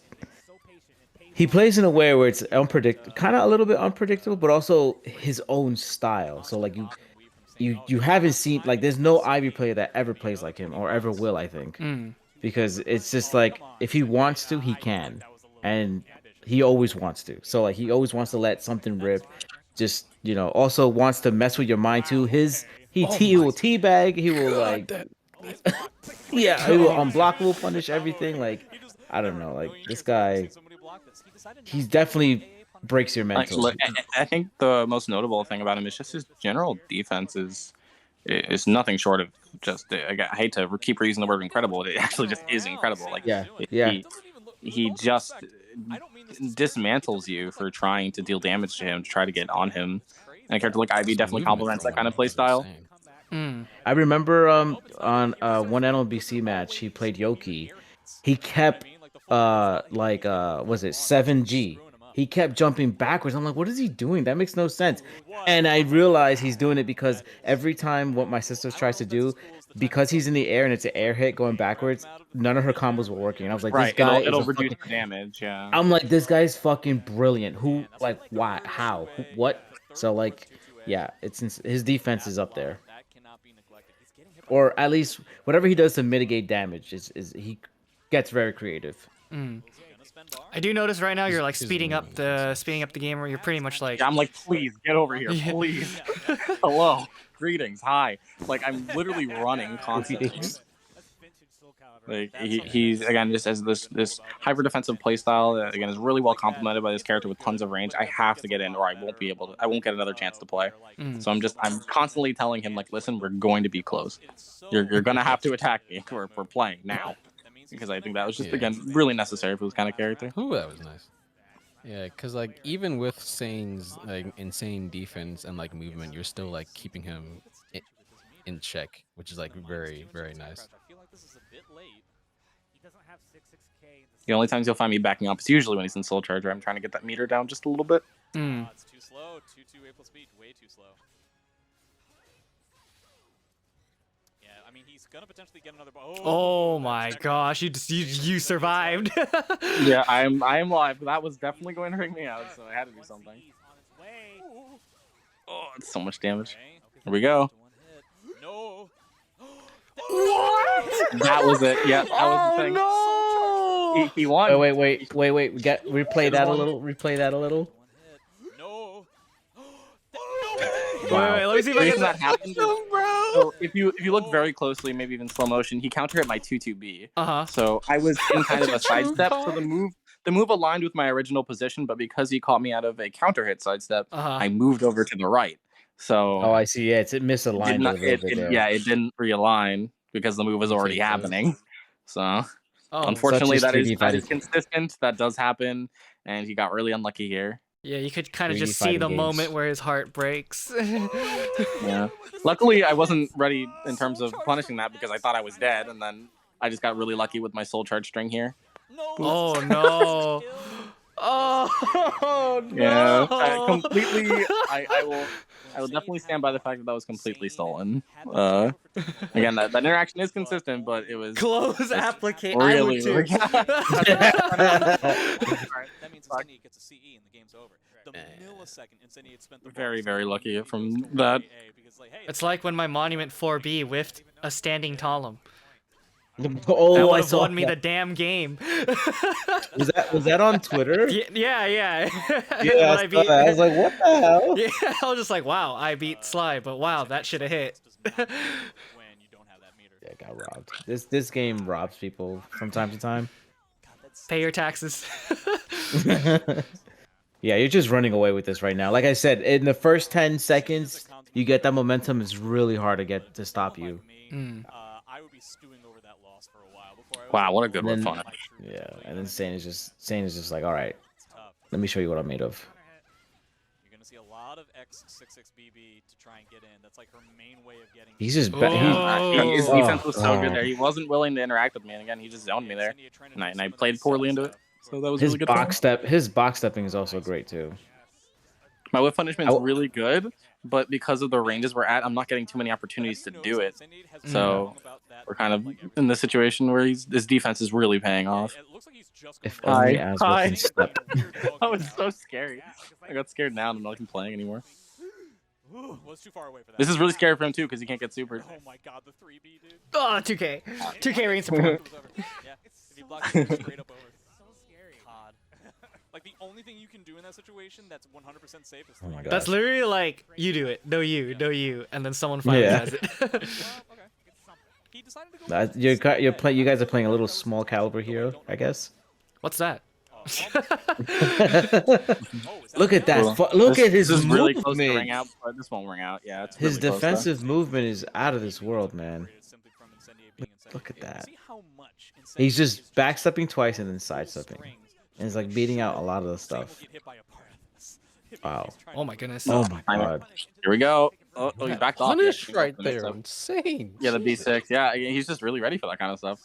he plays in a way where it's kind of a little bit unpredictable, but also his own style. So like you haven't seen, like, there's no Ivy player that ever plays like him or ever will, I think, because it's just like if he wants to, he can, and he always wants to. So like he always wants to let something rip. Just, also wants to mess with your mind too. He will teabag. He will like, he will unblockable punish everything. Like, I don't know. Like this guy, he's definitely breaks your mental. I think the most notable thing about him is just his general defense is is nothing short of just. I hate to keep reusing the word incredible. It actually just is incredible. Like Yeah, yeah. he just dismantles you for trying to deal damage to him, to try to get on him. And a character like Ivy definitely complements that kind of play style. I remember on one NLBC match he played Yoki. He kept was it 7G? He kept jumping backwards. I'm like, what is he doing? That makes no sense. And I realized he's doing it because every time what my sister tries to do, because he's in the air and it's an air hit going backwards, none of her combos were working. And I was like, this guy it'll is reduce the damage. Yeah. I'm like, this guy's fucking brilliant. Who, like, why, how, what? So like, yeah, his defense is up there, or at least whatever he does to mitigate damage is he gets very creative. I do notice right now you're like speeding up the game where you're pretty much like. Yeah, I'm like, please get over here, please. Hello, greetings, hi. Like I'm literally running constantly. Like he's again just as this hyper defensive playstyle that again is really well complemented by this character with tons of range. I have to get in or I won't be able to. I won't get another chance to play. So I'm constantly telling him like, listen, we're going to be close. You're gonna have to attack me. We're playing now. Because I think that was just again really necessary for this kind of character. Ooh, that was nice. Yeah, because like even with Sane's like insane defense and like movement, you're still like keeping him in check, which is like very, very nice. The only times you'll find me backing up is usually when he's in Soul Charger. I'm trying to get that meter down just a little bit. It's too slow. 2-2 A+ speed, way too slow. Yeah, I mean he's gonna potentially get another. Oh my gosh, you survived. Yeah, I am live. That was definitely going to ring me out, so I had to do something. Oh, it's so much damage. Here we go. No. What? That was it. Yeah, that was the thing. No. He won. Wait. Replay that a little. Replay that a little. No. Wait, let me see if I can. That happened. So if you look very closely, maybe even slow motion, he counter hit my 2-2B. So I was in kind of a sidestep. So the move aligned with my original position, but because he caught me out of a counter hit sidestep, I moved over to the right. So I see. Yeah, it misaligned a little bit there. Yeah, it didn't realign because the move was already happening. So unfortunately, that is consistent. That does happen, and he got really unlucky here. Yeah, you could kind of just see the moment where his heart breaks. Yeah. Luckily, I wasn't ready in terms of punishing that because I thought I was dead, and then I just got really lucky with my soul charge string here. Oh no! Oh no! Yeah, completely. I will definitely stand by the fact that that was completely stolen. Again, that interaction is consistent, but it was close application. Really, That means Incendiate gets a CE and the game's over. The millisecond Incendiate spent the very, very lucky from that. It's like when my Monument 4B whiffed a standing Talum. Oh, that would I have saw won me the damn game. Was that on Twitter? Yeah. Yeah, I was like, what the hell? Yeah, I was just like, wow, I beat Sly, but wow, that should have hit. When you don't have that meter. Yeah, got robbed. This game robs people from time to time. Pay your taxes. Yeah, you're just running away with this right now. Like I said, in the first 10 seconds, you get that momentum. It's really hard to stop you. I would be stewing over that loss for a while before Wow, what a good one. Yeah, and then Sane is just like, all right, let me show you what I'm made of. You're gonna see a lot of X66BB to try and get in. That's like her main way of getting. He's just his defense was so good there. He wasn't willing to interact with me, and again, he just zoned me there, and I played poorly into it. So that was his really good. His box stepping is also great too. My whip punishment is really good, but because of the ranges we're at, I'm not getting too many opportunities to do it. So we're kind of in this situation where his defense is really paying off. If only Asma can step. That was so scary. I got scared now and I'm not even playing anymore. This is really scary for him too because he can't get super. Oh my god, the 3B, dude. Oh, 2K. 2K reign support. Yeah, if he blocks it straight up over. God. Like the only thing you can do in that situation that's 100% safe is. Oh my god. That's literally like you do it, no you, and then someone finally has it. He decided to go You guys are playing a little small caliber hero, I guess. What's that? Look at that! Cool. Look at his This is really movement. close to ring out, but this won't ring out. Yeah, it's His really close, though. defensive movement is out of this world, man. Look at that. He's just backstepping twice and then sidestepping. And it's like beating out a lot of the stuff. Wow. Oh my goodness. Oh my god. Here we go. Oh, he backed off. Punish Yeah, right the next there. up. Insane. Yeah, the B6. Yeah, he's just really ready for that kind of stuff.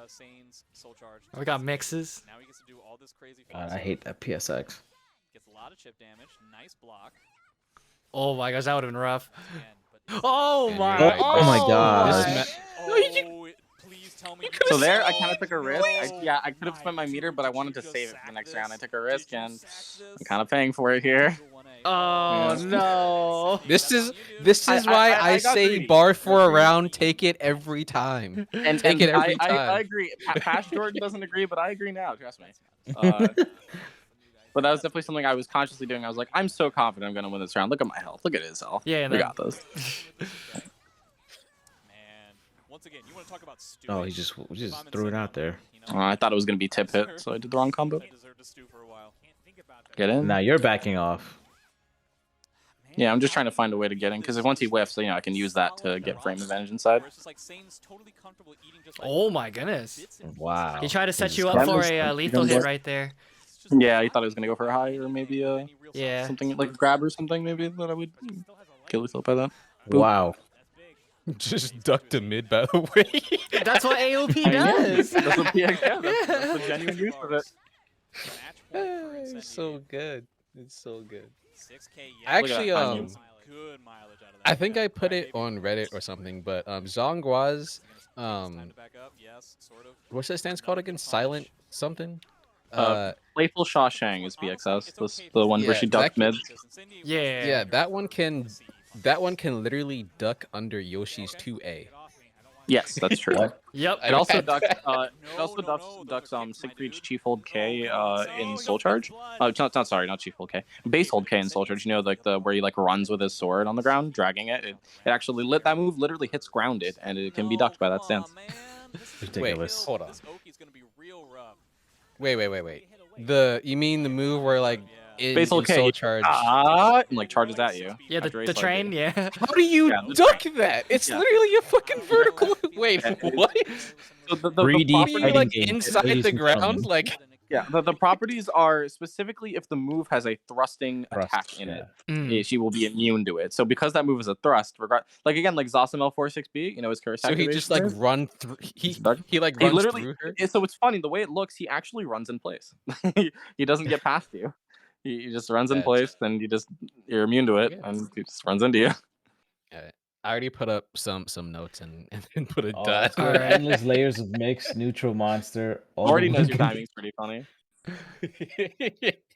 Sane's soul charge. Oh, we got mixes. Now he gets to do all this crazy. I hate that PSX. Gets a lot of chip damage. Nice block. Oh my gosh, that would have been rough. Again, but Oh And my. you're right. Oh my gosh. Please tell me. So there, I kind of took a risk. I could have spent my meter, but I wanted to save it for the next round. I took a risk, and I'm kind of paying for it here. Oh no. This is why I got say greedy. bar for a round, take it every time. And Take it every I time. agree. Past Jordan doesn't agree, but I agree now. Trust me. But that was definitely something I was consciously doing. I was like, I'm so confident I'm going to win this round. Look at my health. Look at his health. Yeah, we no. got this. Man, once again, you want to talk about stew. Oh, he just threw it out there. I thought it was going to be tip hit, so I did the wrong combo. Deserved to stew for a while. Get in. Now you're backing off. Yeah, I'm just trying to find a way to get in, because if once he whiffs, I can use that to get frame advantage inside. Oh my goodness. Wow. He tried to set Jesus you up Christ. for a lethal hit right there. Yeah, he thought he was going to go for a high, or maybe Yeah. something like a grab or something, maybe, that I would kill myself by that. Wow. Just duck to mid, by the way. That's what AOP I know. does. That's what, yeah, that's the genuine use of it. It's so good. It's so good. 6K, Actually, Look at that good mileage out of that. I think I put it on Reddit or something, but Zhonggua's what's that stance called again? Silent something? Playful Shawshang is PXS. That's the one where she ducked mid. Yeah. Yeah, that one can literally duck under Yoshi's 2A. Yes, that's true. Yep. It also ducks. Ducks Siegfried's Chief Hold K in Soul Charge. Not Chief Hold K. Base Hold K in Soul Charge. You know, like the where he like runs with his sword on the ground, dragging it. It actually that move literally hits grounded, and it can be ducked by that stance. Ridiculous. Wait, hold on. Wait. You mean the move where like in Base Hold K. Soul Charge? And like charges at you. Yeah, after he the slides train, you. yeah. How do you Yeah, the duck that? It's Yeah. literally a fucking vertical. Wait, what? So the 3D What do you mean, fighting like game. inside Ladies the and ground? gentlemen. Like Yeah, the properties are specifically if the move has a thrusting attack in it, she will be immune to it. So because that move is a thrust, like again, like Zosamel 46B, his curse so he activation just like move, run through. He like he runs literally. through her. So it's funny the way it looks. He actually runs in place. He doesn't get past you. He just runs in That's- place, and you're immune to it, Yeah. and he just runs into you. I already put up some notes and put a Oh, dot. that's where endless layers of mix, neutral monster. all Already the- knows your timing's pretty funny.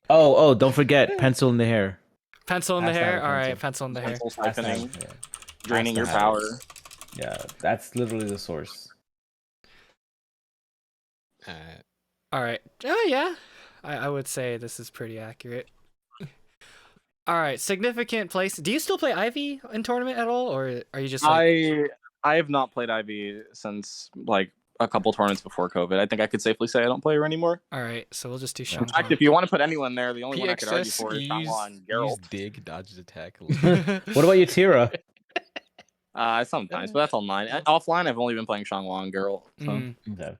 Oh, don't forget pencil in the hair. Pencil in the Pass that hair. with All right, pencil. pencil in the hair. Pencil That's siphoning, not- yeah. draining your That's not how it power. is. Yeah, that's literally the source. All right. Oh yeah, I would say this is pretty accurate. All right, significant place. Do you still play Ivy in tournament at all, or are you just like... I have not played Ivy since like a couple tournaments before COVID. I think I could safely say I don't play her anymore. All right, so we'll just do In Sean. fact, if you want to put anyone there, the only one I could argue PXS for is Shanghua and use Geralt. dig, dodges attack. What about your Tira? Sometimes, but that's online. Offline, I've only been playing Shanghua and Geralt. So. Okay.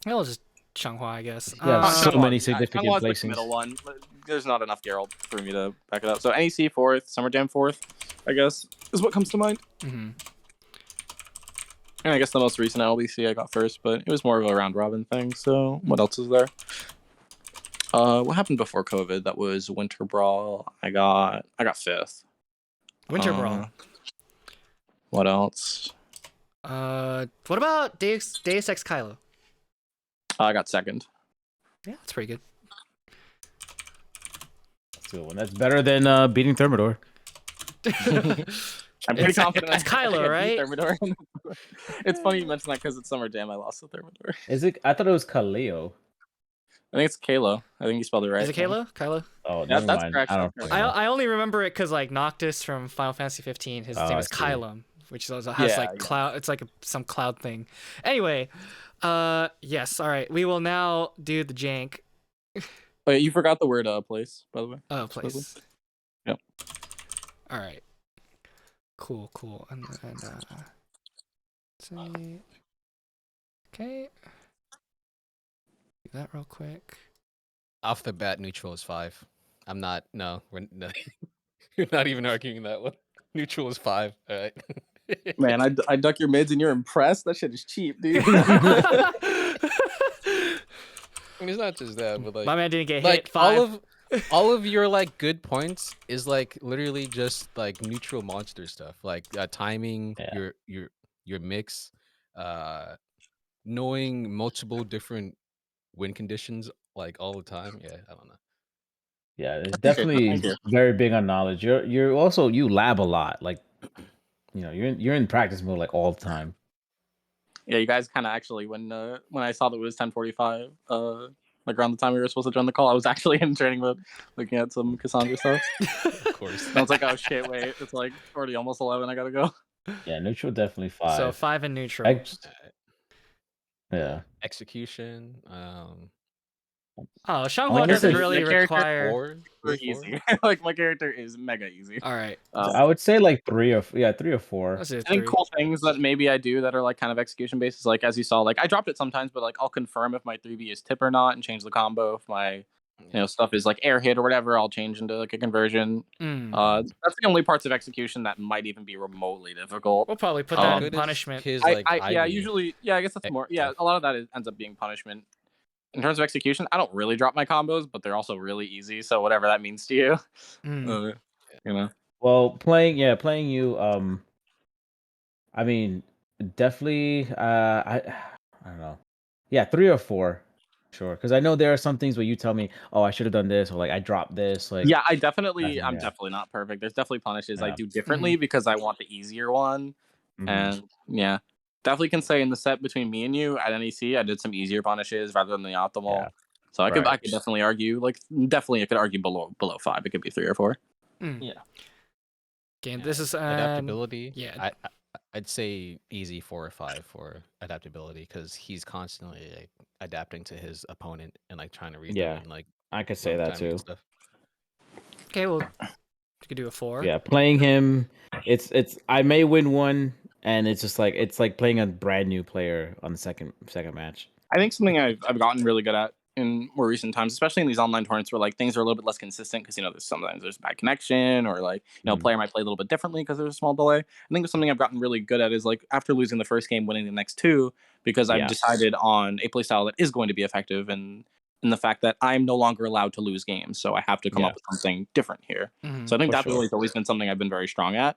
I'll just Changhua, I guess. Yeah, so Shanghua- many significant Shanghua is, like, the placings. middle one. There's not enough Geralt for me to back it up. So NEC 4th, Summer Jam 4th, I guess, is what comes to mind. Mm-hmm. And I guess the most recent LBC I got first, but it was more of a round robin thing. So what else is there? What happened before COVID? That was Winter Brawl. I got 5th. Winter Brawl. What else? What about Deus Ex Kylo? I got 2nd. Yeah, that's pretty good. That's a good one. That's better than beating Thermidor. I'm pretty It's- confident. it's I Kylo, beat right? Thermidor. It's funny you mention that because it's Summer Jam. I lost to Thermidor. Is it? I thought it was Kaleo. I think it's Kalo. I think you spelled it right. Is it Kylo? Kylo? Oh, Yeah, never that's mind. correct. I don't. That's fucking know. I only remember it because like Noctis from Final Fantasy 15, his Oh, name I is see. Kylum. which also has Yeah, like yeah. cloud. It's like some cloud thing. Anyway, yes. All right, we will now do the jank. But you forgot the word place, by the way. Oh, place. Yep. All right. Cool. And see. Okay. Do that real quick. Off the bat, neutral is 5. I'm not. No, we're not even arguing that one. Neutral is 5. All right. Man, I duck your mids and you're impressed. That shit is cheap, dude. I mean, it's not just that, but like My man didn't get like hit. 5. all of your like good points is like literally just like neutral monster stuff, like timing, your mix, knowing multiple different win conditions like all the time. Yeah, I don't know. Yeah, it's Thank definitely you. very big on knowledge. You're also you lab a lot. Like, you're in practice mode like all the time. Yeah, you guys kind of actually when I saw that it was 10:45, like around the time we were supposed to join the call, I was actually in training mode, looking at some Cassandra stuff. Of course. And I was like, oh shit, wait, it's like already almost 11. I gotta go. Yeah, neutral definitely 5. So 5 in neutral. Yeah. Execution. Oh, Xianghua gonna doesn't say really the character require. Super easy. Like my character is mega easy. All right. I would say like 3 or 4. Let's do I think 3. cool things that maybe I do that are like kind of execution based is like, as you saw, like I dropped it sometimes, but like I'll confirm if my 3B is tip or not and change the combo. If my stuff is like air hit or whatever, I'll change into like a conversion. That's the only parts of execution that might even be remotely difficult. We'll probably put that in good is punishment. his, like, Yeah, IV usually, yeah, I guess that's more. Yeah, stuff? a lot of that ends up being punishment. In terms of execution, I don't really drop my combos, but they're also really easy. So whatever that means to you, you know. Well, playing you. I mean, definitely. I don't know. Yeah, 3 or 4, sure. Because I know there are some things where you tell me, "Oh, I should have done this," or like I dropped this. Like, Yeah, I'm definitely yeah. not perfect. There's definitely punishes I Yeah. do differently because I want the easier one. And yeah, definitely can say in the set between me and you at NEC, I did some easier punishes rather than the optimal. Yeah. So I could definitely argue, like definitely I could argue below 5. It could be 3 or 4. Yeah. Okay, this is adaptability. Yeah. I'd say easy 4 or 5 for adaptability because he's constantly like adapting to his opponent and like trying to read them and like I could say that timing and too. stuff. Okay, well, you could do a 4. Yeah, playing him, it's I may win one, and it's just like playing a brand new player on the second match. I think something I've gotten really good at in more recent times, especially in these online tournaments where like things are a little bit less consistent because there's sometimes there's bad connection or like player might play a little bit differently because there's a small delay. I think something I've gotten really good at is like after losing the first game, winning the next 2 because I've decided on a playstyle that is going to be effective and the fact that I'm no longer allowed to lose games, so I have to come up with something different here. So I think that has always been something I've been very strong at,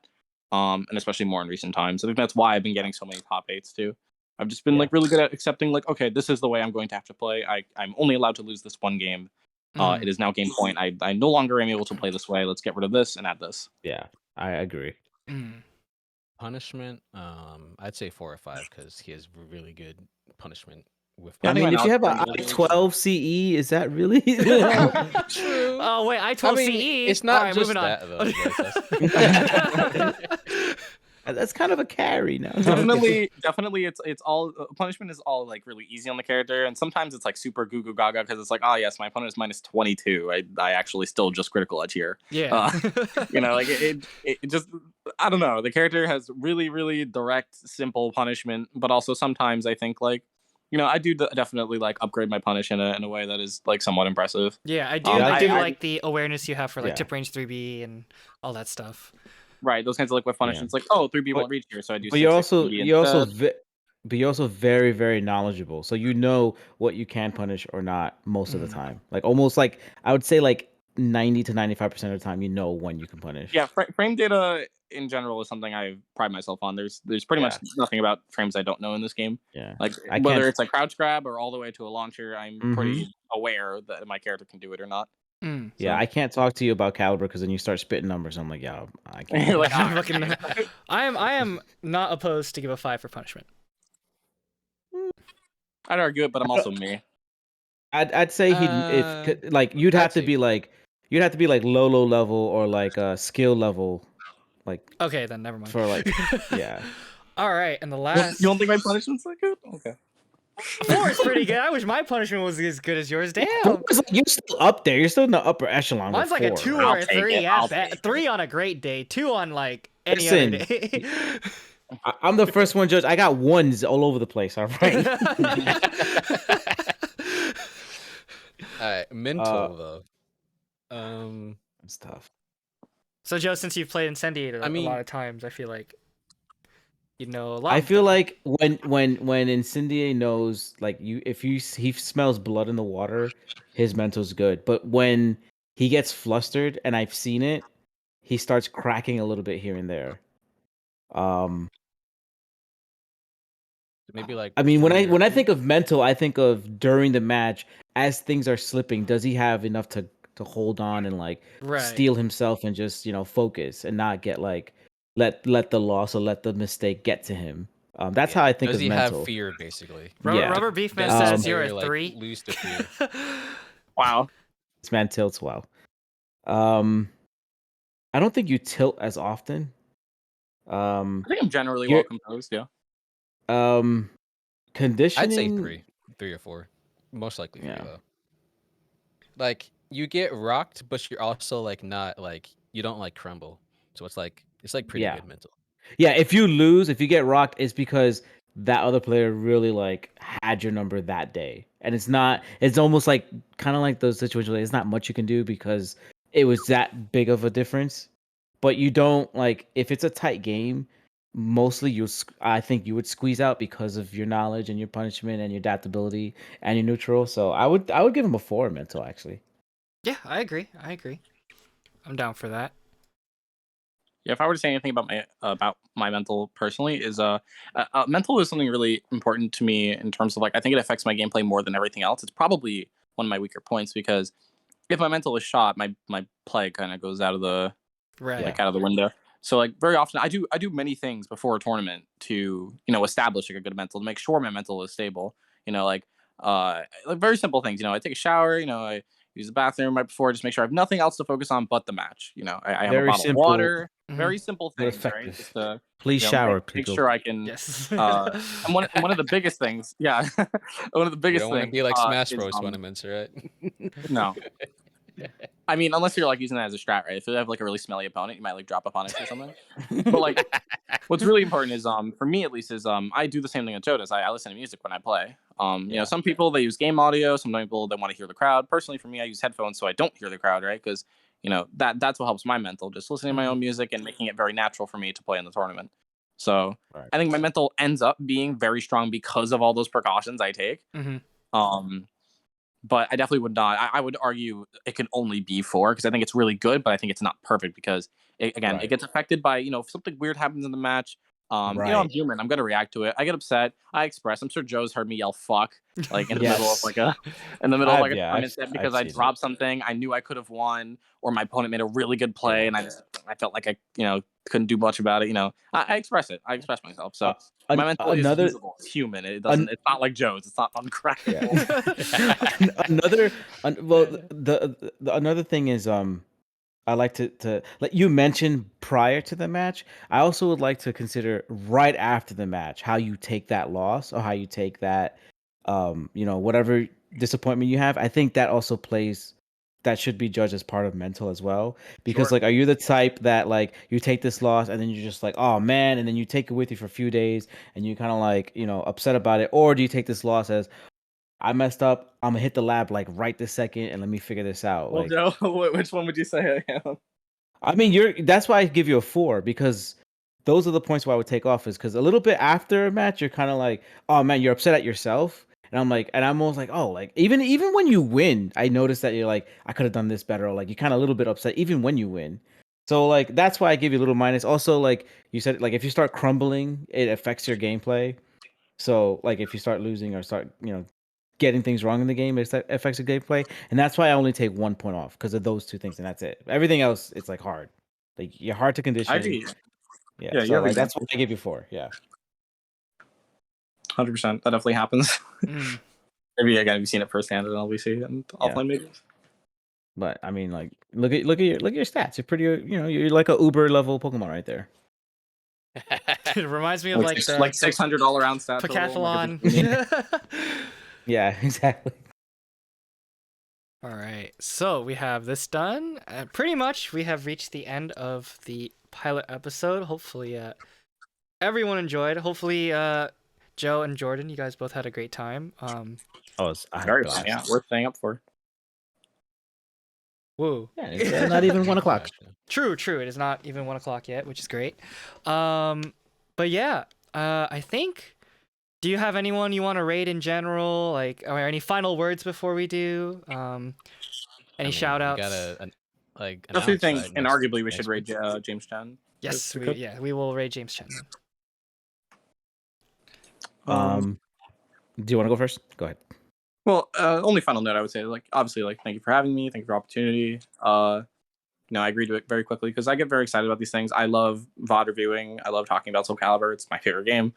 and especially more in recent times. I think that's why I've been getting so many top 8s too. I've just been like really good at accepting like, okay, this is the way I'm going to have to play. I'm only allowed to lose this one game. It is now game point. I no longer am able to play this way. Let's get rid of this and add this. Yeah, I agree. Punishment, I'd say 4 or 5 because he has really good punishment with. I mean, if you have a 12 CE, is that really? True. Oh wait, I told CE. It's not right, just moving that on. though. That's kind of a carry now. Definitely, it's all punishment is all like really easy on the character, and sometimes it's like super goo goo gaga because it's like, oh yes, my opponent is minus 22. I actually still just critical edge here. Yeah, like it just I don't know. The character has really direct, simple punishment, but also sometimes I think like I do definitely like upgrade my punish in a way that is like somewhat impressive. Yeah, I do. I do like the awareness you have for like tip range 3B and all that stuff. Right, those kinds of like with punishments, like 3B won't reach here, so I do. But you're also very, very knowledgeable, so you know what you can punish or not most of the time. Like almost like I would say like 90 to 95% of the time, you know when you can punish. Yeah, frame data in general is something I pride myself on. There's pretty much nothing about frames I don't know in this game. Yeah, like whether it's a crouch grab or all the way to a launcher, I'm pretty aware that my character can do it or not. Yeah, I can't talk to you about caliber because then you start spitting numbers. I'm like, yeah, I can't. You're like, I am not opposed to give a 5 for punishment. I'd argue it, but I'm also me. I'd say you'd have to be like low level or like skill level Like Okay, then never mind. for like yeah. All right, and the You last don't think my punishment's that good? Okay. 4 is pretty good. I wish my punishment was as good as yours. Damn. You're still up there. You're still in the upper echelon. Mine's with like a 4, 2 right? or a I'll take 3 it. at I'll best. take 3 it. on a great day, 2 on like any other day. I'm the first one judge. I got ones all over the place. All right. All right, mental though. It's tough. So Joe, since you've played Incendiate I a mean, lot of times, I feel like you know a lot. I feel like when Incendiate knows, like, if he smells blood in the water, his mental's good. But when he gets flustered, and I've seen it, he starts cracking a little bit here and there. maybe like I mean, when 3 or I 2? think of mental, I think of during the match as things are slipping. Does he have enough to hold on and like Right. steel himself and just focus and not get like let the loss or let the mistake get to him? That's how I think Does of he mental. have fear, basically? Yeah. Rubber Beefman Does this says you're player, a like, 3. lose to fear? Wow. This man tilts well. I don't think you tilt as often. I think I'm generally You're- well composed. Yeah. Conditioning. I'd say 3 or 4, most likely 3 Yeah. though. Like you get rocked, but you're also like not like you don't like crumble, so it's like pretty Yeah. good mental. Yeah, if you get rocked, it's because that other player really like had your number that day. And it's almost like kind of like those situations where it's not much you can do because it was that big of a difference. But you don't like if it's a tight game, mostly I think you would squeeze out because of your knowledge and your punishment and your adaptability and your neutral. So I would give him a 4 mental actually. Yeah, I agree. I'm down for that. Yeah, if I were to say anything about my mental personally, is mental is something really important to me in terms of like I think it affects my gameplay more than everything else. It's probably one of my weaker points because if my mental is shot, my play kind of goes out of the Right. out of the window. So like very often I do many things before a tournament to establish like a good mental to make sure my mental is stable. Like very simple things. I take a shower. I use the bathroom right before, just make sure I have nothing else to focus on but the match. I have Very a bottle simple, of water. Mhm. Very simple but things, right? effective. Just to Please shower, make people. sure I can. Yes. And one of the biggest things, yeah, one of the You biggest don't want to things be like Smash is, Bros tournaments, right? no. I mean, unless you're like using that as a strat, right? If you have like a really smelly opponent, you might like drop opponents or something. But like, what's really important is for me at least is I do the same thing that Joe does. I listen to music when I play. Some people they use game audio. Some people they want to hear the crowd. Personally, for me, I use headphones so I don't hear the crowd, right? Because that's what helps my mental. Just listening to my own music and making it very natural for me to play in the tournament. So Right. I think my mental ends up being very strong because of all those precautions I take. But I definitely would not. I would argue it can only be 4 because I think it's really good, but I think it's not perfect because it Right. gets affected by if something weird happens in the match. I'm Right. human. I'm gonna react to it. I get upset. I express. I'm sure Joe's heard me yell "fuck" like in the middle of Yes. like a tournament set I've because I seen it. dropped something I knew I could have won, or my opponent made a really good play, and I felt like I couldn't do much about it. I express it. I express myself. So my mental is usable. It's human. It doesn't. It's not like Joe's. It's not uncrackable. Another thing is I like to like you mentioned prior to the match. I also would like to consider right after the match how you take that loss or how you take that whatever disappointment you have. I think that also that should be judged as part of mental as well. Because Sure. like are you the type that like you take this loss and then you're just like, oh man, and then you take it with you for a few days and you kind of like, upset about it, or do you take this loss as I messed up. I'm gonna hit the lab like right this second, and let me figure this out. Well, Like, Joe, which one would you say I am? I mean, that's why I give you a 4 because those are the points where I would take off. Is because a little bit after a match, you're kind of like, oh man, you're upset at yourself, and I'm almost like, oh, like even when you win, I notice that you're like, I could have done this better, or like you're kind of a little bit upset even when you win. So like that's why I give you a little minus. Also, like you said, like if you start crumbling, it affects your gameplay. So like if you start losing or start getting things wrong in the game, it affects the gameplay, and that's why I only take 1 point off because of those 2 things, and that's it. Everything else, it's like hard. Like you're hard to I condition. agree. Yeah, Yeah, you so have like that's why examples. I give you 4. Yeah. 100%. That definitely happens. Maybe again, you've seen it firsthand in LVC and offline meetings. But I mean, like, look at your stats. You're pretty, you're like a Uber level Pokemon right there. It reminds me of like the like $600 round stat total. Decathlon. Yeah, exactly. All right, so we have this done. Pretty much, we have reached the end of the pilot episode. Hopefully, everyone enjoyed. Hopefully, Joe and Jordan, you guys both had a great time. Oh, it's Very fun. Yeah, worth staying up for. Woo. Yeah, it's not even 1 o'clock. True. It is not even 1 o'clock yet, which is great. But yeah, I think. Do you have anyone you want to raid in general? Like, or any final words before we do? Any shout outs? I definitely think, and arguably, we should raid James Chen. Yes, we will raid James Chen then. Do you want to go first? Go ahead. Well, only final note I would say, like, obviously, like, thank you for having me. Thank you for the opportunity. I agreed to it very quickly because I get very excited about these things. I love VOD reviewing. I love talking about Soul Calibur. It's my favorite game.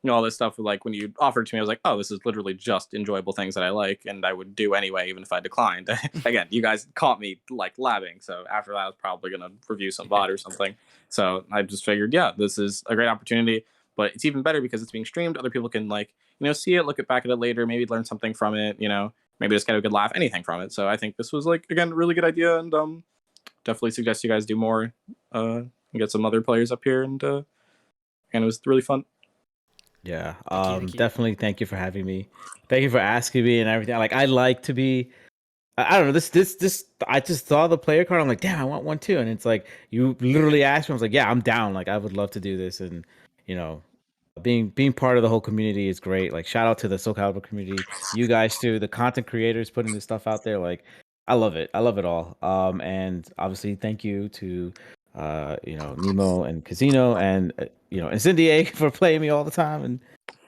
All this stuff, like, when you offered it to me, I was like, oh, this is literally just enjoyable things that I like, and I would do anyway, even if I declined. Again, you guys caught me, like, labbing, so after that, I was probably going to review some VOD or something. So I just figured, yeah, this is a great opportunity, but it's even better because it's being streamed. Other people can, like, see it, look back at it later, maybe learn something from it, maybe just get a good laugh, anything from it. So I think this was, like, again, a really good idea, and definitely suggest you guys do more, and get some other players up here, and it was really fun. Yeah, thank you. definitely thank you for having me. Thank you for asking me and everything. Like, I like to be, I don't know, this I just saw the player card, I'm like, damn, I want one too. And it's like, you literally asked me, I was like, yeah, I'm down. Like, I would love to do this. And, being part of the whole community is great. Like, shout out to the Soul Calibur community, you guys too, the content creators putting this stuff out there. Like, I love it all. And obviously thank you to Nemo and Casino and Incendiate for playing me all the time. And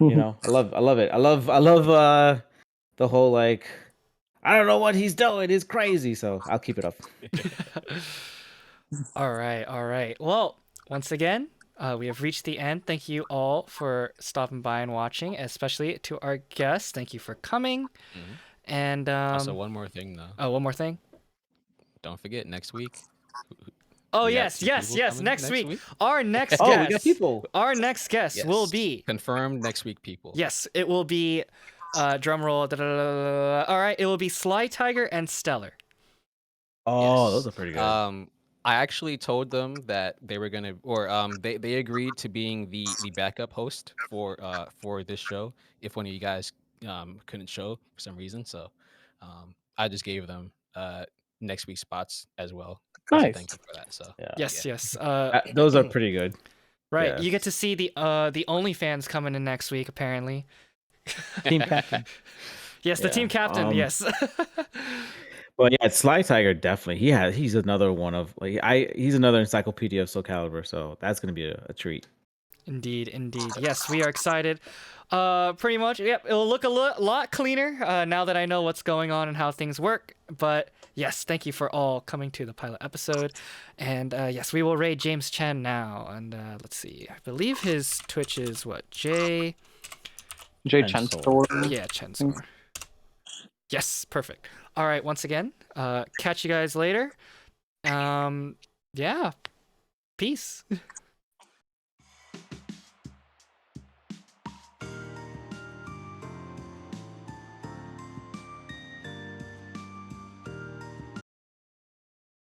I love it. I love the whole, like, I don't know what he's doing, it's crazy. So I'll keep it up. All right. Well, once again, we have reached the end. Thank you all for stopping by and watching, especially to our guests. Thank you for coming. Mm-hmm. And also, one more thing though. Oh, one more thing. Don't forget next week. Oh, yes. Next week. Our next guest. Oh, we got people. Our next guest will be confirmed next week, people. Yes, it will be drum roll. All right, it will be Sly Tiger and Stellar. Oh, yes. Those are pretty good. I actually told them that they were gonna, or they agreed to being the backup host for this show if one of you guys couldn't show for some reason. So I just gave them next week's spots as well. Nice. Thank you for that. So Yes. Those are pretty good. Right, Yeah. you get to see the OnlyFans coming in next week apparently. Team captain. Yes, the team captain. Yes. Well, yeah, Sly Tiger definitely. He's another one of he's another encyclopedia of Soul Calibur, so that's gonna be a treat. Indeed. Yes, we are excited. Pretty much. Yep, it'll look a lot cleaner now that I know what's going on and how things work. But yes, thank you for all coming to the pilot episode. And yes, we will raid James Chen now. And let's see. I believe his Twitch is what? J Chensor. Yeah, Chensor. Yes, perfect. All right, once again, catch you guys later. Yeah. Peace.